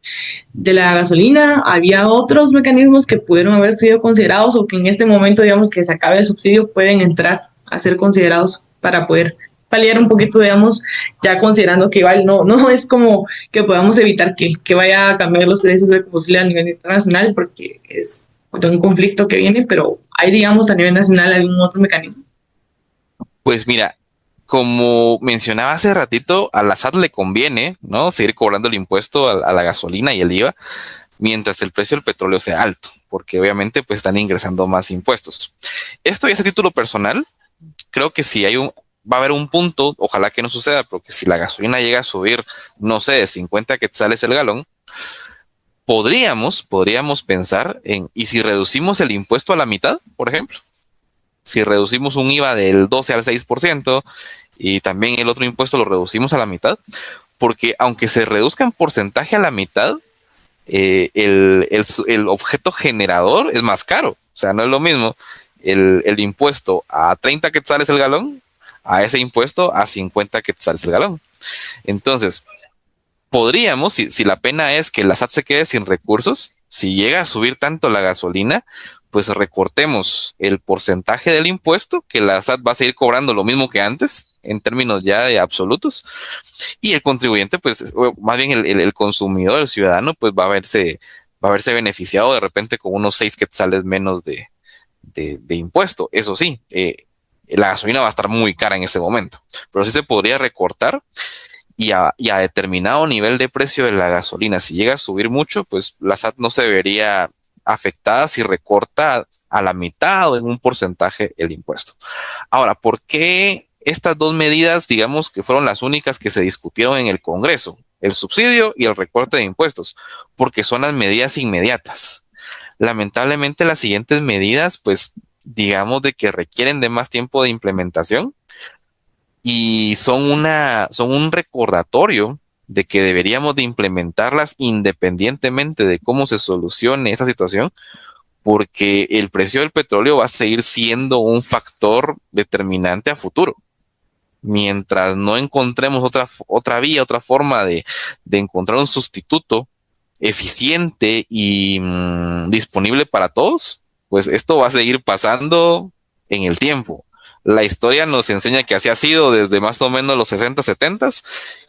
la gasolina. Había otros mecanismos que pudieron haber sido considerados o que en este momento, digamos, que se acabe el subsidio, pueden entrar a ser considerados para poder paliar un poquito, digamos, ya considerando que igual no es como que podamos evitar que vaya a cambiar los precios del combustible a nivel internacional, porque es un conflicto que viene, pero hay, digamos, a nivel nacional algún otro mecanismo.
Pues mira, como mencionaba hace ratito, a la SAT le conviene, ¿no?, seguir cobrando el impuesto a la gasolina y el IVA, mientras el precio del petróleo sea alto, porque obviamente pues están ingresando más impuestos. Esto ya es a título personal. Creo que si va a haber un punto, ojalá que no suceda, porque si la gasolina llega a subir, no sé, de 50 quetzales el galón, podríamos pensar ¿y si reducimos el impuesto a la mitad, por ejemplo? Si reducimos un IVA del 12 al 6% y también el otro impuesto lo reducimos a la mitad, porque aunque se reduzca en porcentaje a la mitad, el objeto generador es más caro. O sea, no es lo mismo el impuesto a 30 quetzales el galón, a ese impuesto a 50 quetzales el galón. Entonces, podríamos, si la pena es que la SAT se quede sin recursos, si llega a subir tanto la gasolina, pues recortemos el porcentaje del impuesto, que la SAT va a seguir cobrando lo mismo que antes, en términos ya de absolutos, y el contribuyente, pues, más bien el consumidor, el ciudadano, pues va a verse beneficiado de repente con unos 6 quetzales menos de impuesto. Eso sí, la gasolina va a estar muy cara en ese momento, pero sí se podría recortar y a determinado nivel de precio de la gasolina, si llega a subir mucho, pues la SAT no se vería afectada si recorta a la mitad o en un porcentaje el impuesto. Ahora, ¿por qué estas dos medidas, digamos que fueron las únicas que se discutieron en el Congreso? El subsidio y el recorte de impuestos, porque son las medidas inmediatas. Lamentablemente las siguientes medidas, pues digamos de que requieren de más tiempo de implementación y son un recordatorio de que deberíamos de implementarlas independientemente de cómo se solucione esa situación, porque el precio del petróleo va a seguir siendo un factor determinante a futuro. Mientras no encontremos otra vía, otra forma de encontrar un sustituto eficiente y disponible para todos, pues esto va a seguir pasando en el tiempo. La historia nos enseña que así ha sido desde más o menos los 60, 70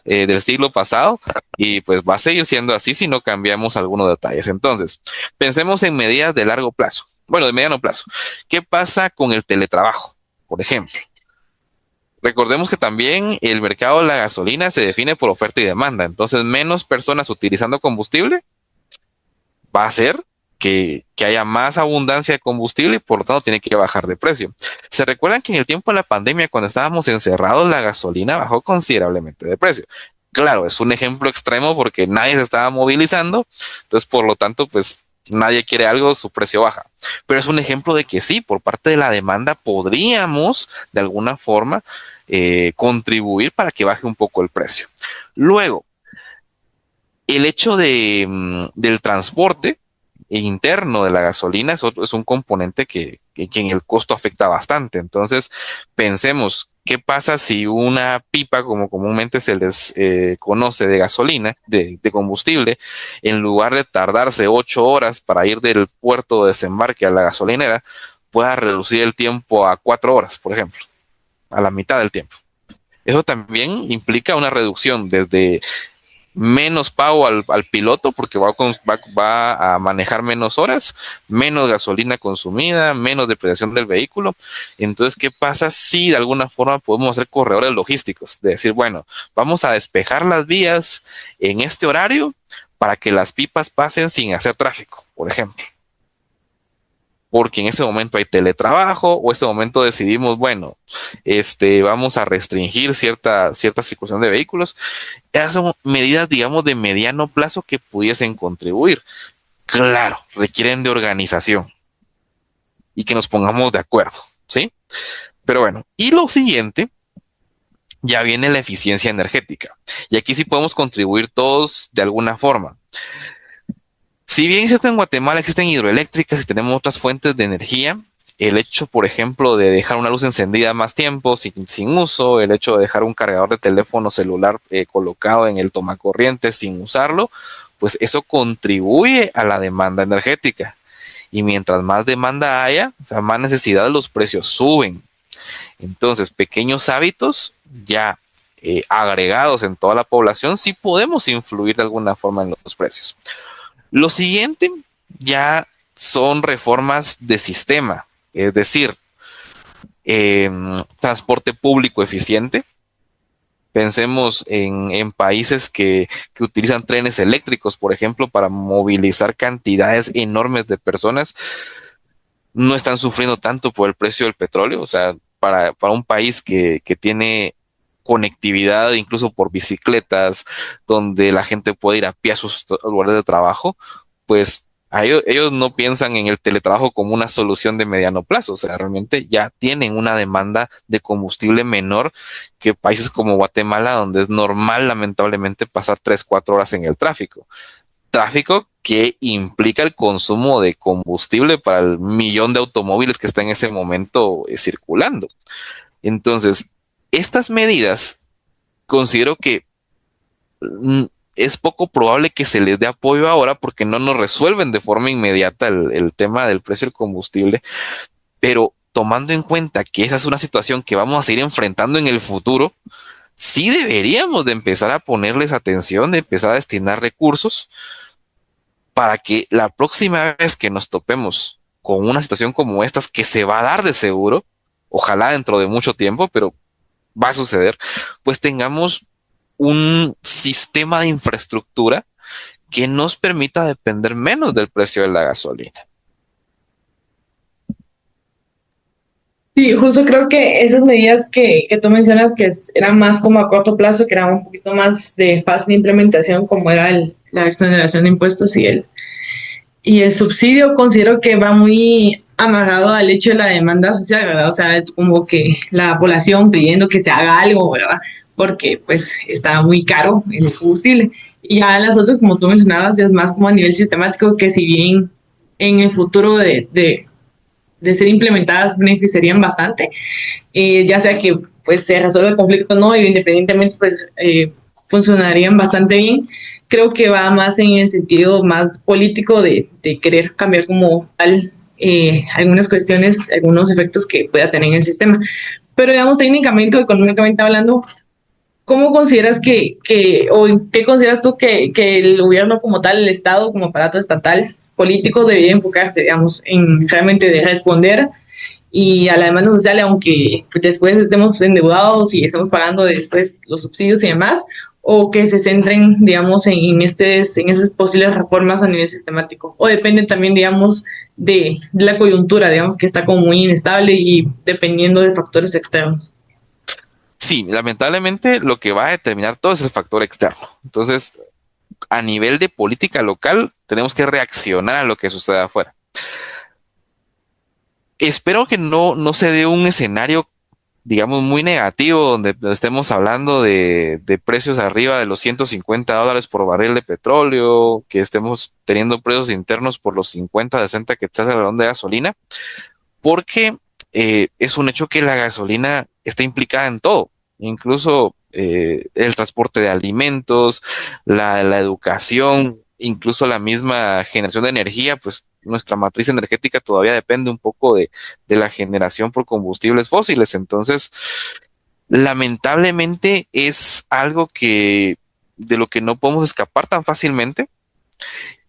del siglo pasado y pues va a seguir siendo así si no cambiamos algunos detalles. Entonces, pensemos en medidas de largo plazo, bueno, de mediano plazo. ¿Qué pasa con el teletrabajo, por ejemplo? Recordemos que también el mercado de la gasolina se define por oferta y demanda. Entonces, menos personas utilizando combustible va a hacer que haya más abundancia de combustible y por lo tanto tiene que bajar de precio. ¿Se recuerdan que en el tiempo de la pandemia, cuando estábamos encerrados, la gasolina bajó considerablemente de precio? Claro, es un ejemplo extremo porque nadie se estaba movilizando, entonces por lo tanto, pues nadie quiere algo, su precio baja. Pero es un ejemplo de que sí, por parte de la demanda podríamos de alguna forma contribuir para que baje un poco el precio. Luego, el hecho del transporte interno de la gasolina es un componente que en el costo afecta bastante. Entonces, pensemos, ¿qué pasa si una pipa, como comúnmente se les conoce, de gasolina, de combustible, en lugar de tardarse 8 horas para ir del puerto de desembarque a la gasolinera, pueda reducir el tiempo a 4 horas, por ejemplo, a la mitad del tiempo? Eso también implica una reducción desde menos pago al piloto porque va a manejar menos horas, menos gasolina consumida, menos depreciación del vehículo. Entonces, ¿qué pasa si de alguna forma podemos hacer corredores logísticos? De decir, bueno, vamos a despejar las vías en este horario para que las pipas pasen sin hacer tráfico, por ejemplo. Porque en ese momento hay teletrabajo o en ese momento decidimos, bueno, vamos a restringir cierta circulación de vehículos. Esas son medidas, digamos, de mediano plazo que pudiesen contribuir. Claro, requieren de organización y que nos pongamos de acuerdo, ¿sí? Pero bueno, y lo siguiente, ya viene la eficiencia energética. Y aquí sí podemos contribuir todos de alguna forma. Si bien es cierto, en Guatemala existen hidroeléctricas y tenemos otras fuentes de energía, el hecho, por ejemplo, de dejar una luz encendida más tiempo sin uso, el hecho de dejar un cargador de teléfono celular colocado en el tomacorriente sin usarlo, pues eso contribuye a la demanda energética. Y mientras más demanda haya, o sea, más necesidad, los precios suben. Entonces, pequeños hábitos ya agregados en toda la población, sí podemos influir de alguna forma en los precios. Lo siguiente ya son reformas de sistema, es decir, transporte público eficiente. Pensemos en países que utilizan trenes eléctricos, por ejemplo, para movilizar cantidades enormes de personas. No están sufriendo tanto por el precio del petróleo. O sea, para un país que tiene conectividad incluso por bicicletas, donde la gente puede ir a pie a sus lugares de trabajo, pues ellos no piensan en el teletrabajo como una solución de mediano plazo. O sea, realmente ya tienen una demanda de combustible menor que países como Guatemala, donde es normal, lamentablemente, pasar 3, 4 horas en el tráfico. tráfico que implica el consumo de combustible para el millón de automóviles que está en ese momento circulando. Entonces, estas medidas considero que es poco probable que se les dé apoyo ahora porque no nos resuelven de forma inmediata el tema del precio del combustible, pero tomando en cuenta que esa es una situación que vamos a seguir enfrentando en el futuro, sí deberíamos de empezar a ponerles atención, de empezar a destinar recursos para que la próxima vez que nos topemos con una situación como esta, que se va a dar de seguro, ojalá dentro de mucho tiempo, pero va a suceder, pues tengamos un sistema de infraestructura que nos permita depender menos del precio de la gasolina.
Sí, justo creo que esas medidas que tú mencionas eran más como a corto plazo, que eran un poquito más de fácil implementación, como era la exoneración de impuestos y el subsidio, considero que va muy amarrado al hecho de la demanda social, ¿verdad? O sea, como que la población pidiendo que se haga algo, ¿verdad? Porque pues está muy caro el combustible. Y ya las otras, como tú mencionabas, ya es más como a nivel sistemático, que si bien en el futuro de ser implementadas beneficiarían bastante, ya sea que pues se resuelva el conflicto o no, y independientemente pues funcionarían bastante bien. Creo que va más en el sentido más político de querer cambiar como tal algunas cuestiones, algunos efectos que pueda tener en el sistema. Pero digamos técnicamente o económicamente hablando, ¿cómo consideras o qué consideras tú que el gobierno como tal, el Estado como aparato estatal político debería enfocarse, digamos, en realmente de responder y a la demanda social, aunque después estemos endeudados y estemos pagando después los subsidios y demás, o que se centren, digamos, en esas posibles reformas a nivel sistemático? O depende también, digamos, de la coyuntura, digamos, que está como muy inestable y dependiendo de factores externos.
Sí, lamentablemente lo que va a determinar todo es el factor externo. Entonces, a nivel de política local, tenemos que reaccionar a lo que sucede afuera. Espero que no se dé un escenario, digamos, muy negativo, donde estemos hablando de precios arriba de los $150 por barril de petróleo, que estemos teniendo precios internos por los 50, 60 que está el galón de gasolina, porque es un hecho que la gasolina está implicada en todo, incluso el transporte de alimentos, la educación, incluso la misma generación de energía, pues nuestra matriz energética todavía depende un poco de la generación por combustibles fósiles. Entonces, lamentablemente es algo que de lo que no podemos escapar tan fácilmente.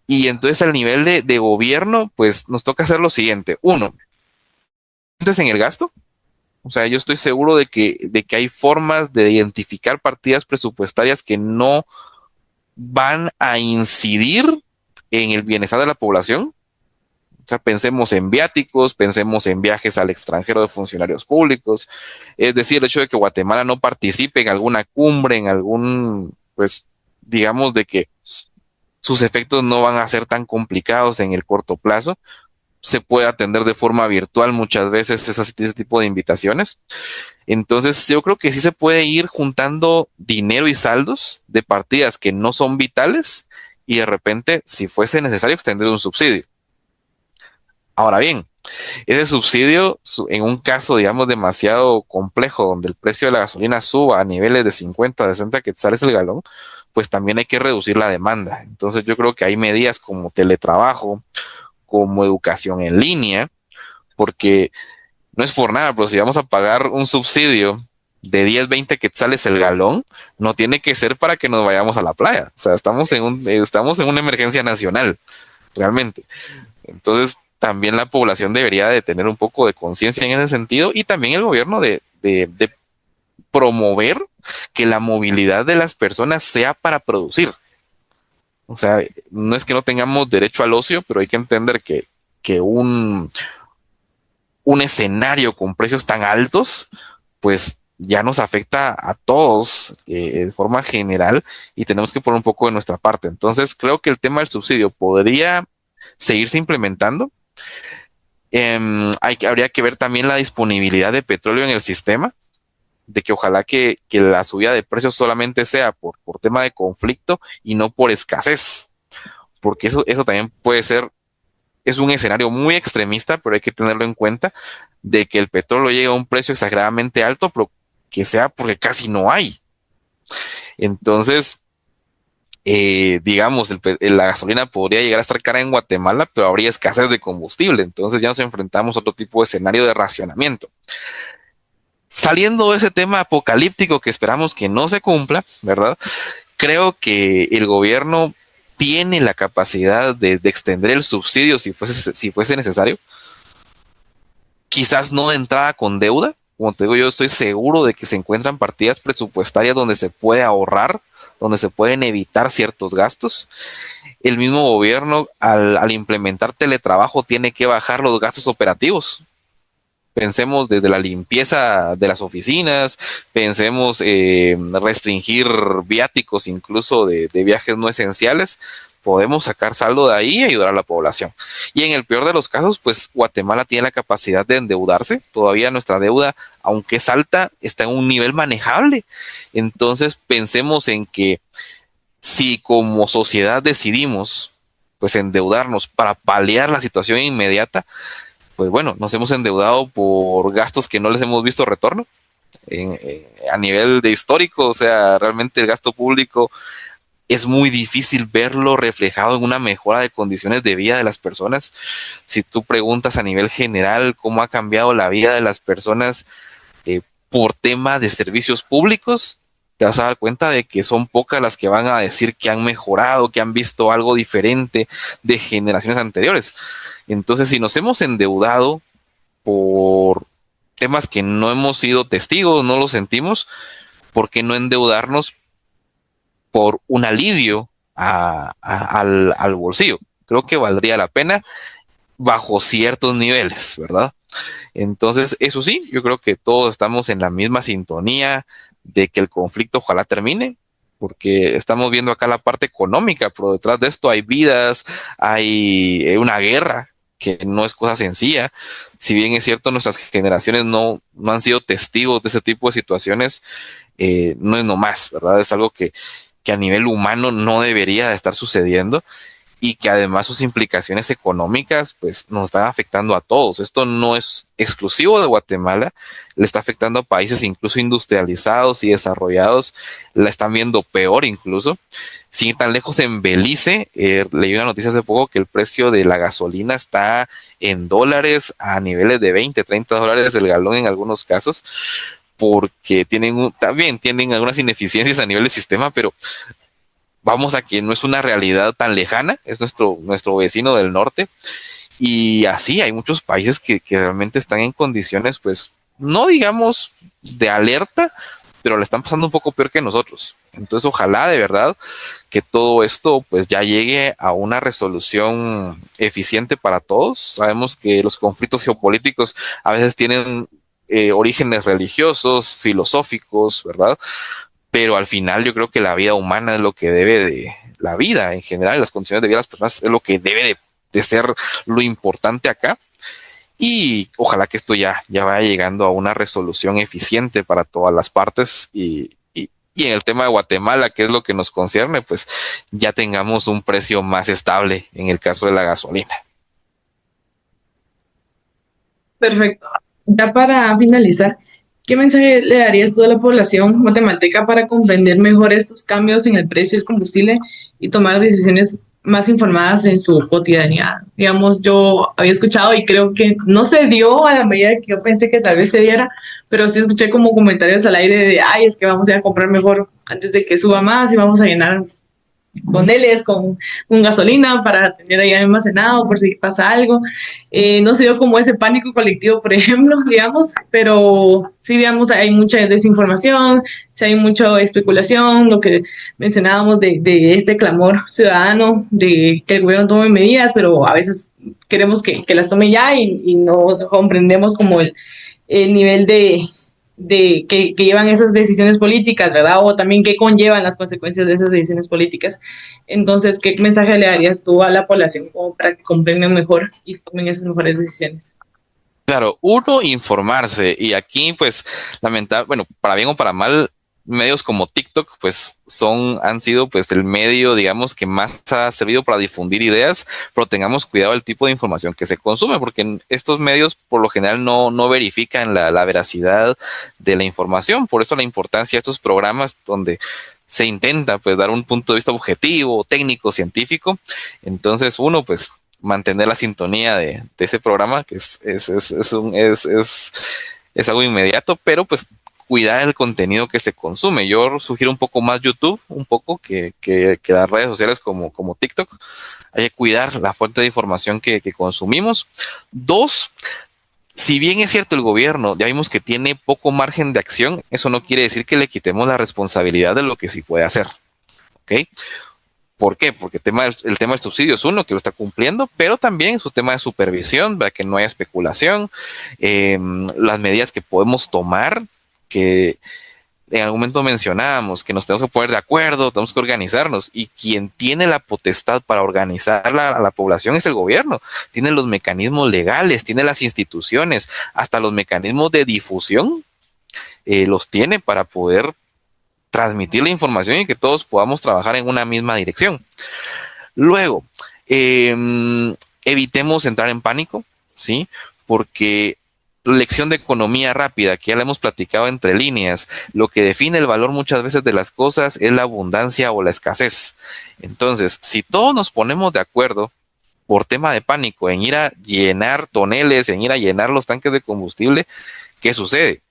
Y entonces al nivel de gobierno, pues nos toca hacer lo siguiente. Uno, antes en el gasto. O sea, yo estoy seguro de que hay formas de identificar partidas presupuestarias que no van a incidir en el bienestar de la población. O sea, pensemos en viáticos, pensemos en viajes al extranjero de funcionarios públicos. Es decir, el hecho de que Guatemala no participe en alguna cumbre, en algún, pues, digamos, de que sus efectos no van a ser tan complicados en el corto plazo. Se puede atender de forma virtual muchas veces ese tipo de invitaciones. Entonces, yo creo que sí se puede ir juntando dinero y saldos de partidas que no son vitales y de repente, si fuese necesario, extender un subsidio. Ahora bien, ese subsidio, en un caso, digamos, demasiado complejo, donde el precio de la gasolina suba a niveles de 50, 60 quetzales el galón, pues también hay que reducir la demanda. Entonces, yo creo que hay medidas como teletrabajo, como educación en línea, porque no es por nada, pero si vamos a pagar un subsidio de 10, 20 quetzales el galón, no tiene que ser para que nos vayamos a la playa. O sea, estamos en una emergencia nacional, realmente. Entonces, también la población debería de tener un poco de conciencia en ese sentido y también el gobierno de promover que la movilidad de las personas sea para producir. O sea, no es que no tengamos derecho al ocio, pero hay que entender que un escenario con precios tan altos, pues ya nos afecta a todos de forma general y tenemos que poner un poco de nuestra parte. Entonces, creo que el tema del subsidio podría seguirse implementando. Habría que ver también la disponibilidad de petróleo en el sistema, de que ojalá que la subida de precios solamente sea por tema de conflicto y no por escasez. porque eso también puede ser, es un escenario muy extremista, pero hay que tenerlo en cuenta, de que el petróleo llegue a un precio exageradamente alto, pero que sea porque casi no hay. Entonces, digamos, la gasolina podría llegar a estar cara en Guatemala, pero habría escasez de combustible. Entonces ya nos enfrentamos a otro tipo de escenario de racionamiento. Saliendo de ese tema apocalíptico que esperamos que no se cumpla, ¿verdad? Creo que el gobierno tiene la capacidad de extender el subsidio si fuese necesario. Quizás no de entrada con deuda. Como te digo, yo estoy seguro de que se encuentran partidas presupuestarias donde se puede ahorrar, donde se pueden evitar ciertos gastos. El mismo gobierno, al implementar teletrabajo, tiene que bajar los gastos operativos. Pensemos desde la limpieza de las oficinas, pensemos restringir viáticos incluso de viajes no esenciales. Podemos sacar saldo de ahí y ayudar a la población. Y en el peor de los casos, pues Guatemala tiene la capacidad de endeudarse. Todavía nuestra deuda, aunque es alta, está en un nivel manejable. Entonces pensemos en que si como sociedad decidimos pues endeudarnos para paliar la situación inmediata, pues bueno, nos hemos endeudado por gastos que no les hemos visto retorno a nivel de histórico. O sea, realmente el gasto público es muy difícil verlo reflejado en una mejora de condiciones de vida de las personas. Si tú preguntas a nivel general cómo ha cambiado la vida de las personas por tema de servicios públicos, te vas a dar cuenta de que son pocas las que van a decir que han mejorado, que han visto algo diferente de generaciones anteriores. Entonces, si nos hemos endeudado por temas que no hemos sido testigos, no lo sentimos, ¿por qué no endeudarnos por un alivio al bolsillo? Creo que valdría la pena bajo ciertos niveles, ¿verdad? Entonces, eso sí, yo creo que todos estamos en la misma sintonía de que el conflicto ojalá termine, porque estamos viendo acá la parte económica, pero detrás de esto hay vidas, hay una guerra que no es cosa sencilla. Si bien es cierto, nuestras generaciones no han sido testigos de ese tipo de situaciones, no es nomás, ¿verdad? Es algo que a nivel humano no debería de estar sucediendo, y que además sus implicaciones económicas pues nos están afectando a todos. Esto no es exclusivo de Guatemala, le está afectando a países incluso industrializados y desarrollados, la están viendo peor incluso. Sin ir tan lejos, en Belice, leí una noticia hace poco que el precio de la gasolina está en dólares a niveles de 20, 30 dólares el galón en algunos casos, porque también tienen algunas ineficiencias a nivel del sistema, pero vamos a que no es una realidad tan lejana, es nuestro vecino del norte. Y así hay muchos países que realmente están en condiciones, pues, no digamos de alerta, pero le están pasando un poco peor que nosotros. Entonces, ojalá de verdad que todo esto pues ya llegue a una resolución eficiente para todos. Sabemos que los conflictos geopolíticos a veces tienen orígenes religiosos, filosóficos, ¿verdad? Pero al final yo creo que la vida humana es lo que la vida en general, las condiciones de vida de las personas es lo que debe de ser lo importante acá. Y ojalá que esto ya vaya llegando a una resolución eficiente para todas las partes, y en el tema de Guatemala, que es lo que nos concierne, pues ya tengamos un precio más estable en el caso de la gasolina.
Perfecto. Ya para finalizar, ¿qué mensaje le darías tú a la población guatemalteca para comprender mejor estos cambios en el precio del combustible y tomar decisiones más informadas en su cotidianidad? Digamos, yo había escuchado y creo que no se dio a la medida que yo pensé que tal vez se diera, pero sí escuché como comentarios al aire de, ay, es que vamos a ir a comprar mejor antes de que suba más y vamos a llenar poneles con gasolina para tener ahí almacenado por si pasa algo. No se dio como ese pánico colectivo, por ejemplo, digamos, pero sí, digamos, hay mucha desinformación, sí hay mucha especulación, lo que mencionábamos de este clamor ciudadano, de que el gobierno tome medidas, pero a veces queremos que las tome ya y no comprendemos como el nivel que llevan esas decisiones políticas, ¿verdad? O también qué conllevan las consecuencias de esas decisiones políticas. Entonces, ¿qué mensaje le darías tú a la población como para que comprendan mejor y tomen esas mejores decisiones?
Claro, uno, informarse. Y aquí, pues, lamentable, bueno, para bien o para mal, medios como TikTok, pues han sido pues el medio, digamos, que más ha servido para difundir ideas, pero tengamos cuidado del tipo de información que se consume, porque estos medios por lo general no verifican la veracidad de la información. Por eso la importancia de estos programas donde se intenta pues dar un punto de vista objetivo, técnico, científico. Entonces uno pues mantener la sintonía de ese programa, que es algo inmediato, pero pues cuidar el contenido que se consume. Yo sugiero un poco más YouTube, un poco que las redes sociales como TikTok. Hay que cuidar la fuente de información que consumimos. Dos, si bien es cierto el gobierno, ya vimos que tiene poco margen de acción, eso no quiere decir que le quitemos la responsabilidad de lo que sí puede hacer. ¿Ok? ¿Por qué? Porque el tema del subsidio es uno que lo está cumpliendo, pero también su tema de supervisión para que no haya especulación, las medidas que podemos tomar, que en algún momento mencionábamos, que nos tenemos que poner de acuerdo, tenemos que organizarnos, y quien tiene la potestad para organizar a la población es el gobierno. Tiene los mecanismos legales, tiene las instituciones, hasta los mecanismos de difusión los tiene para poder transmitir la información y que todos podamos trabajar en una misma dirección. Luego, evitemos entrar en pánico, ¿sí? Porque lección de economía rápida, que ya la hemos platicado entre líneas, lo que define el valor muchas veces de las cosas es la abundancia o la escasez. Entonces, si todos nos ponemos de acuerdo por tema de pánico en ir a llenar toneles, en ir a llenar los tanques de combustible, ¿qué sucede?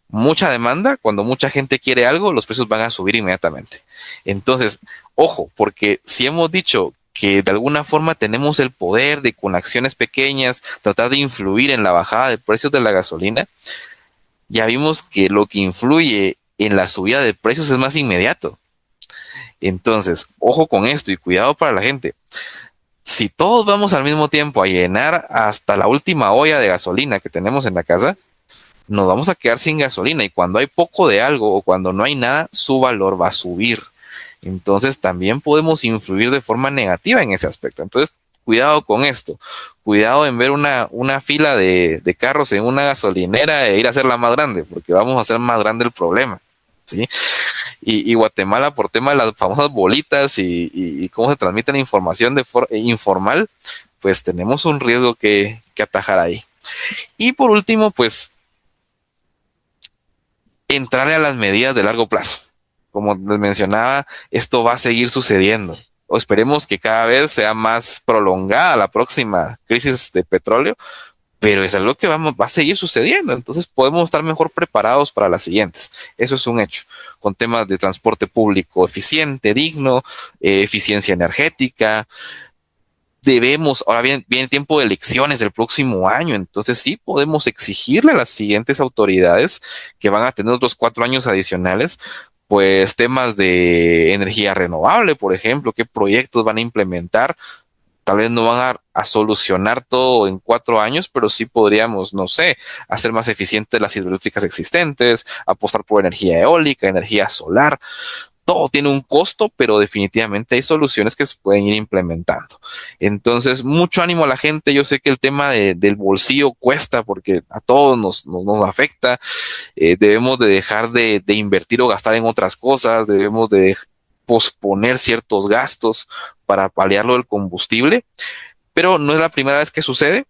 Mucha demanda, cuando mucha gente quiere algo, los precios van a subir inmediatamente. Entonces, ojo, porque si hemos dicho que de alguna forma tenemos el poder de con acciones pequeñas tratar de influir en la bajada de precios de la gasolina, ya vimos que lo que influye en la subida de precios es más inmediato. Entonces, ojo con esto y cuidado para la gente. Si todos vamos al mismo tiempo a llenar hasta la última olla de gasolina que tenemos en la casa, nos vamos a quedar sin gasolina, y cuando hay poco de algo o cuando no hay nada, su valor va a subir. Entonces también podemos influir de forma negativa en ese aspecto. Entonces, cuidado con esto. Cuidado en ver una fila de carros en una gasolinera e ir a hacerla más grande, porque vamos a hacer más grande el problema, ¿sí? Y Guatemala, por tema de las famosas bolitas y cómo se transmite la información de forma informal, pues tenemos un riesgo que atajar ahí. Y por último, pues entrarle a las medidas de largo plazo. Como les mencionaba, esto va a seguir sucediendo. O esperemos que cada vez sea más prolongada la próxima crisis de petróleo, pero es algo que va a seguir sucediendo. Entonces podemos estar mejor preparados para las siguientes. Eso es un hecho. Con temas de transporte público eficiente, digno, eficiencia energética. Ahora bien, viene el tiempo de elecciones del próximo año, entonces sí podemos exigirle a las siguientes autoridades que van a tener otros 4 años adicionales, pues temas de energía renovable, por ejemplo, qué proyectos van a implementar. Tal vez no van a solucionar todo en 4 años, pero sí podríamos, no sé, hacer más eficientes las hidroeléctricas existentes, apostar por energía eólica, energía solar. Todo tiene un costo, pero definitivamente hay soluciones que se pueden ir implementando. Entonces, mucho ánimo a la gente. Yo sé que el tema del bolsillo cuesta porque a todos nos afecta. Debemos de dejar de invertir o gastar en otras cosas. Debemos de posponer ciertos gastos para paliarlo del combustible. Pero no es la primera vez que sucede.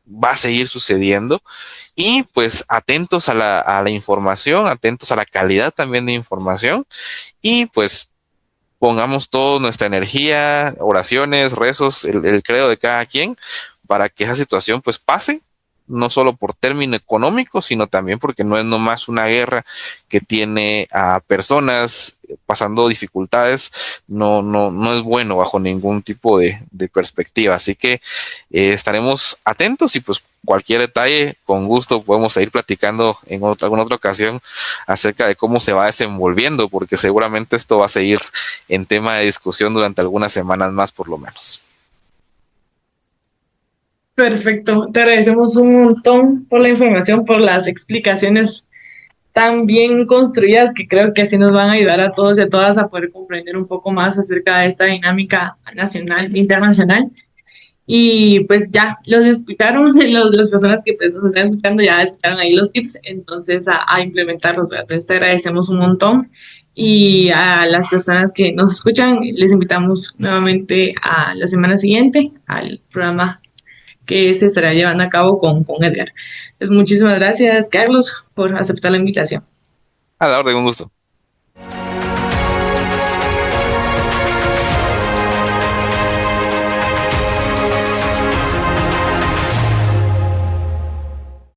Va a seguir sucediendo, y pues atentos a la información, atentos a la calidad también de información, y pues pongamos toda nuestra energía, oraciones, rezos, el credo de cada quien para que esa situación pues pase, no solo por término económico, sino también porque no es nomás una guerra que tiene a personas pasando dificultades. No es bueno bajo ningún tipo de perspectiva. Así que estaremos atentos, y pues cualquier detalle, con gusto podemos seguir platicando en alguna otra ocasión acerca de cómo se va desenvolviendo, porque seguramente esto va a seguir en tema de discusión durante algunas semanas más por lo menos.
Perfecto, te agradecemos un montón por la información, por las explicaciones tan bien construidas, que creo que así nos van a ayudar a todos y a todas a poder comprender un poco más acerca de esta dinámica nacional e internacional. Y pues ya los escucharon, las personas que pues, nos están escuchando ya escucharon ahí los tips, entonces a implementarlos, ¿verdad? Entonces te agradecemos un montón. Y a las personas que nos escuchan, les invitamos nuevamente a la semana siguiente al programa que se estará llevando a cabo con Edgar. Entonces, muchísimas gracias, Carlos, por aceptar la invitación.
A la orden, un gusto.